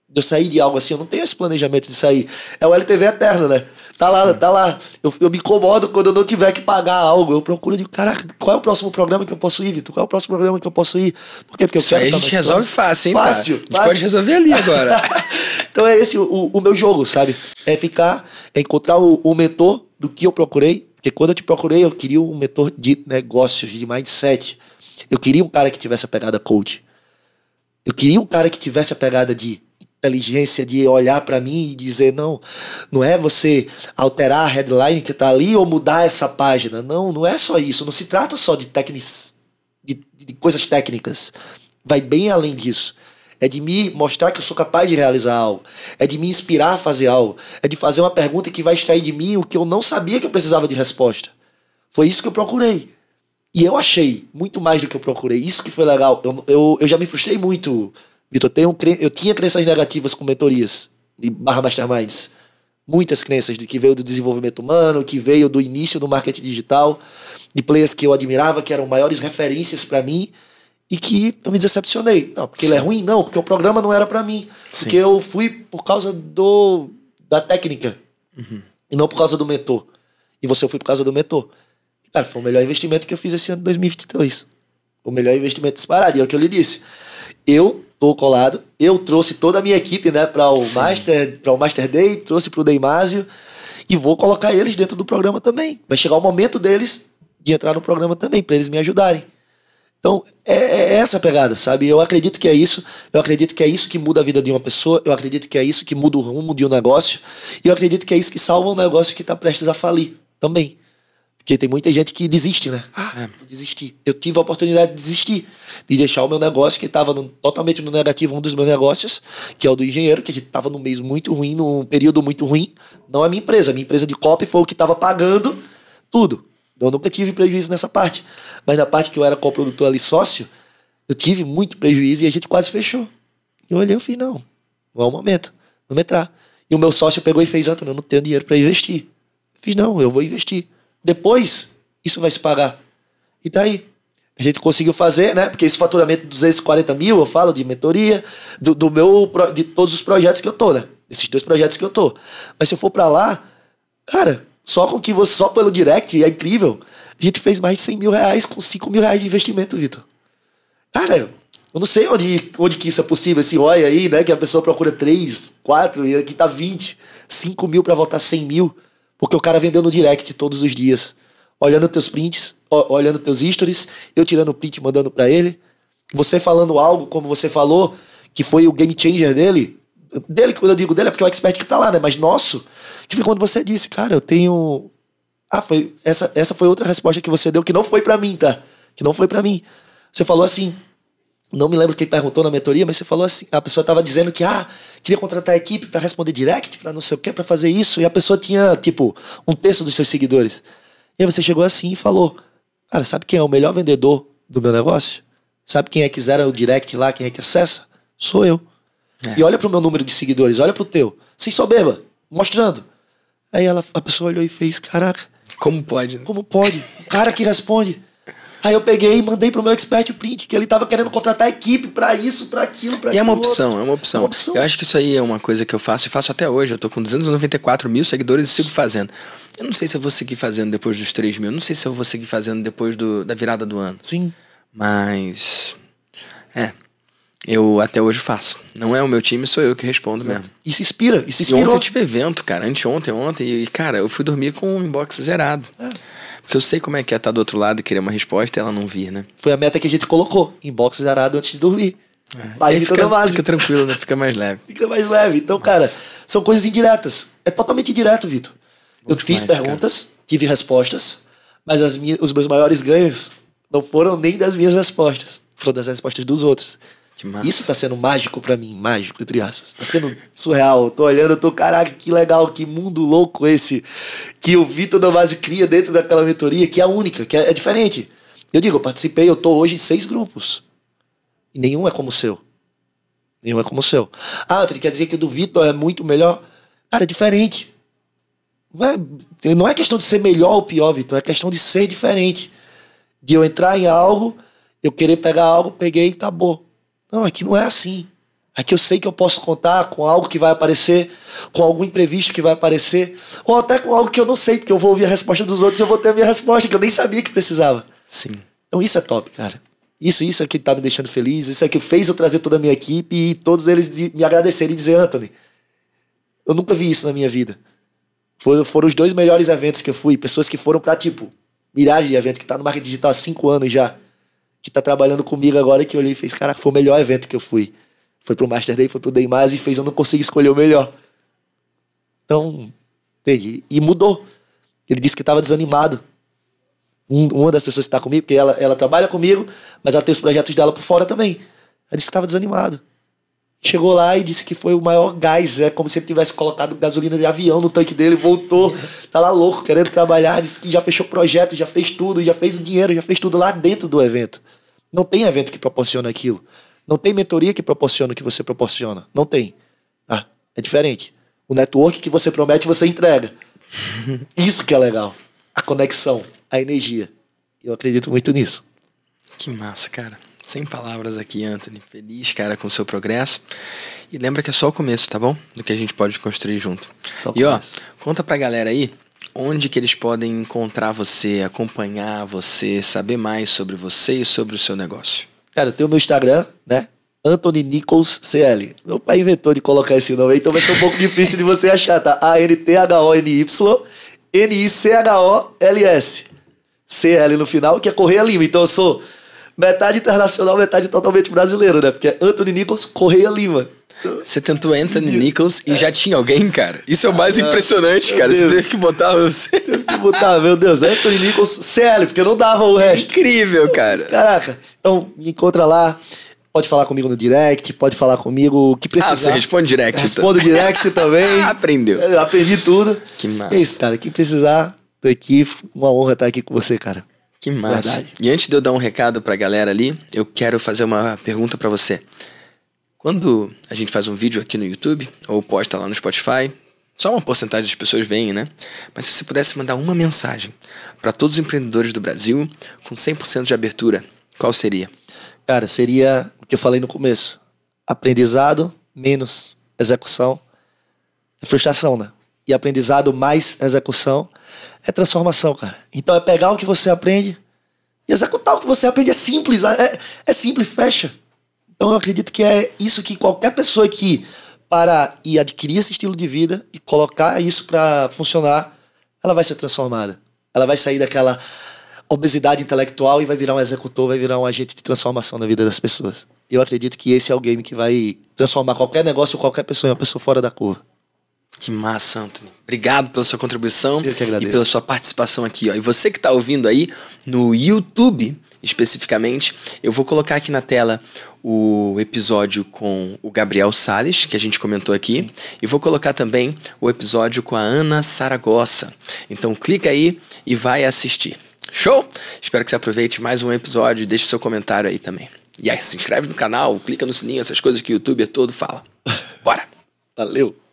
de eu sair de algo assim? Eu não tenho esse planejamento de sair. É o LTV eterno, né? Tá lá, Sim. Tá lá. Eu me incomodo quando eu não tiver que pagar algo. Eu procuro, digo, caraca, qual é o próximo programa que eu posso ir, Vitor? Qual é o próximo programa que eu posso ir? Por quê? Porque eu Isso quero aí a gente resolve fácil, hein, fácil, tá? A gente pode resolver ali agora. Então é esse o meu jogo, sabe? É encontrar o mentor do que eu procurei. Porque quando eu te procurei, eu queria um mentor de negócios, de mindset. Eu queria um cara que tivesse a pegada coach. Eu queria um cara que tivesse a pegada de inteligência, de olhar pra mim e dizer, não é você alterar a headline que tá ali ou mudar essa página. Não é só isso. Não se trata só de técnicas, de coisas técnicas. Vai bem além disso. É de me mostrar que eu sou capaz de realizar algo. É de me inspirar a fazer algo. É de fazer uma pergunta que vai extrair de mim o que eu não sabia que eu precisava de resposta. Foi isso que eu procurei. E eu achei muito mais do que eu procurei. Isso que foi legal. Eu já me frustrei muito, Vitor. Eu tinha crenças negativas com mentorias e /masterminds. Muitas crenças que veio do desenvolvimento humano, que veio do início do marketing digital, de players que eu admirava, que eram maiores referências para mim, e que eu me decepcionei. Não, porque ele é ruim? Não, porque o programa não era para mim. Sim. Porque eu fui por causa da técnica, e não por causa do mentor. E você foi por causa do mentor. Cara, foi o melhor investimento que eu fiz esse ano de 2022. O melhor investimento disparado, e é o que eu lhe disse. eu tô colado, eu trouxe toda a minha equipe, né, para o Master Day, trouxe pro Deimásio e vou colocar eles dentro do programa também. Vai chegar o momento deles de entrar no programa também, para eles me ajudarem. Então, é essa a pegada, sabe? Eu acredito que é isso. Eu acredito que é isso que muda a vida de uma pessoa. Eu acredito que é isso que muda o rumo de um negócio. E eu acredito que é isso que salva um negócio que está prestes a falir também. Porque tem muita gente que desiste, né? Vou desistir. Eu tive a oportunidade de desistir. De deixar o meu negócio, que estava totalmente no negativo, um dos meus negócios, que é o do engenheiro, que a gente estava num mês muito ruim, num período muito ruim. Não a minha empresa. A minha empresa de copy foi o que estava pagando tudo. Eu nunca tive prejuízo nessa parte. Mas na parte que eu era coprodutor ali, sócio, eu tive muito prejuízo e a gente quase fechou. Eu olhei e falei, não é o momento. Vamos entrar. E o meu sócio pegou e fez, Antônio, eu não tenho dinheiro para investir. Eu fiz, não, eu vou investir. Depois, isso vai se pagar. E daí? A gente conseguiu fazer, né? Porque esse faturamento de 240 mil, eu falo de mentoria, de todos os projetos que eu tô, né? Esses 2 projetos que eu tô. Mas se eu for para lá, cara... Só pelo direct, é incrível. A gente fez mais de 100 mil reais com 5 mil reais de investimento, Vitor. Cara, eu não sei onde que isso é possível, esse ROI aí, né? Que a pessoa procura 3, 4 e aqui tá 20. 5 mil pra voltar 100 mil. Porque o cara vendeu no direct todos os dias. Olhando teus prints, olhando teus stories, eu tirando o print e mandando pra ele. Você falando algo, como você falou, que foi o game changer dele. Quando eu digo dele, é porque é o expert que tá lá, né? Mas nosso, que foi quando você disse, cara, eu tenho... essa foi outra resposta que você deu, que não foi pra mim, tá? Que não foi pra mim. Você falou assim, não me lembro quem perguntou na mentoria, mas você falou assim, a pessoa tava dizendo que, queria contratar a equipe pra responder direct, pra não sei o quê, pra fazer isso, e a pessoa tinha, tipo, 1/3 dos seus seguidores. E aí você chegou assim e falou, cara, sabe quem é o melhor vendedor do meu negócio? Sabe quem é que zera o direct lá, quem é que acessa? Sou eu. E olha pro meu número de seguidores, olha pro teu. Sem soberba, mostrando. Aí a pessoa olhou e fez, caraca. Como pode? Né? Como pode? O cara que responde. Aí eu peguei e mandei pro meu expert o print, que ele tava querendo contratar a equipe pra isso, pra aquilo, pra aquilo. E é uma opção. Eu acho que isso aí é uma coisa que eu faço, e faço até hoje. Eu tô com 294 mil seguidores e sigo fazendo. Eu não sei se eu vou seguir fazendo depois dos 3 mil. Não sei se eu vou seguir fazendo depois da virada do ano. Sim. Mas... eu até hoje faço. Não é o meu time, sou eu que respondo mesmo. E se inspira. E ontem eu tive evento, cara. Ontem. E, cara, eu fui dormir com o inbox zerado. Porque eu sei como é que é estar do outro lado e querer uma resposta e ela não vir, né? Foi a meta que a gente colocou. Inbox zerado antes de dormir. Aí fica tranquilo, né? Fica mais leve. Fica mais leve. Então, cara, são coisas indiretas. É totalmente indireto, Vitor. Eu fiz perguntas, tive respostas, mas os meus maiores ganhos não foram nem das minhas respostas. Foram das respostas dos outros. Isso tá sendo mágico pra mim, mágico, entre aspas. Tá sendo surreal. Eu tô olhando, caraca, que legal, que mundo louco esse que o Vitor Damasio cria dentro daquela mentoria, que é única, que é diferente. Eu digo, eu participei, eu tô hoje em 6 grupos. E nenhum é como o seu. Nenhum é como o seu. Anthony, quer dizer que o do Vitor é muito melhor? Cara, é diferente. Não é questão de ser melhor ou pior, Vitor, é questão de ser diferente. De eu entrar em algo, eu querer pegar algo, peguei e acabou. Não, aqui não é assim. Aqui eu sei que eu posso contar com algo que vai aparecer, com algum imprevisto que vai aparecer, ou até com algo que eu não sei, porque eu vou ouvir a resposta dos outros e eu vou ter a minha resposta, que eu nem sabia que precisava. Sim. Então isso é top, cara. Isso é que tá me deixando feliz, isso é que fez eu trazer toda a minha equipe e todos eles me agradecerem e dizer, Anthony, eu nunca vi isso na minha vida. Foram os 2 melhores eventos que eu fui, pessoas que foram pra, milhares de eventos, que tá no marketing digital há 5 anos já, que tá trabalhando comigo agora e que eu olhei e fez, caraca, foi o melhor evento que eu fui. Foi pro Master Day, foi pro Deimásio e fez eu não consigo escolher o melhor. Então, entendi. E mudou. Ele disse que estava desanimado. Uma das pessoas que está comigo, porque ela trabalha comigo, mas ela tem os projetos dela por fora também. Ela disse que estava desanimado. Chegou lá e disse que foi o maior gás. É como se ele tivesse colocado gasolina de avião no tanque dele, voltou, tá lá louco, querendo trabalhar. Disse que já fechou projeto, já fez tudo, já fez o dinheiro, já fez tudo lá dentro do evento. Não tem evento que proporciona aquilo. Não tem mentoria que proporciona o que você proporciona. Não tem. É diferente. O network que você promete, você entrega. Isso que é legal. A conexão, a energia. Eu acredito muito nisso. Que massa, cara. Sem palavras aqui, Anthony. Feliz, cara, com o seu progresso. E lembra que é só o começo, tá bom? Do que a gente pode construir junto. E conta pra galera aí onde que eles podem encontrar você, acompanhar você, saber mais sobre você e sobre o seu negócio. Cara, eu tenho o meu Instagram, né? Anthony Nichols CL. Meu pai inventou de colocar esse nome aí, então vai ser um pouco difícil de você achar, tá? ANTHONY-NICHOLS. CL no final, que é Correia Lima. Então eu sou metade internacional, metade totalmente brasileiro, né? Porque é Anthony Nichols Correia Lima. Você tentou Anthony Nichols e já tinha alguém, cara? Isso é o mais impressionante, cara. Você teve que botar você. Teve que botar, meu Deus, Anthony Nichols CL, porque não dava o resto. Incrível, cara. Caraca. Então, me encontra lá. Pode falar comigo no direct, pode falar comigo o que precisar. Você responde direct, Respondo direct também. Aprendeu. Eu aprendi tudo. Que massa. É isso, cara. Quem precisar, tô aqui. Uma honra estar aqui com você, cara. Que massa. Verdade. E antes de eu dar um recado pra galera ali, eu quero fazer uma pergunta pra você. Quando a gente faz um vídeo aqui no YouTube, ou posta lá no Spotify, só uma porcentagem das pessoas veem, né? Mas se você pudesse mandar uma mensagem pra todos os empreendedores do Brasil, com 100% de abertura, qual seria? Cara, seria o que eu falei no começo. Aprendizado menos execução é frustração, né? E aprendizado mais execução é transformação, cara. Então é pegar o que você aprende e executar o que você aprende. É simples, é simples, fecha. Então eu acredito que é isso que qualquer pessoa que para e adquirir esse estilo de vida e colocar isso para funcionar, ela vai ser transformada. Ela vai sair daquela obesidade intelectual e vai virar um executor, vai virar um agente de transformação na vida das pessoas. Eu acredito que esse é o game que vai transformar qualquer negócio ou qualquer pessoa em uma pessoa fora da curva. Que massa, Anthony. Obrigado pela sua contribuição e pela sua participação aqui, ó. E você que está ouvindo aí no YouTube, especificamente, eu vou colocar aqui na tela o episódio com o Gabriel Salles, que a gente comentou aqui, e vou colocar também o episódio com a Ana Saragossa. Então clica aí e vai assistir. Show? Espero que você aproveite mais um episódio e deixe seu comentário aí também. E aí, se inscreve no canal, clica no sininho, essas coisas que o YouTube todo fala. Bora! Valeu!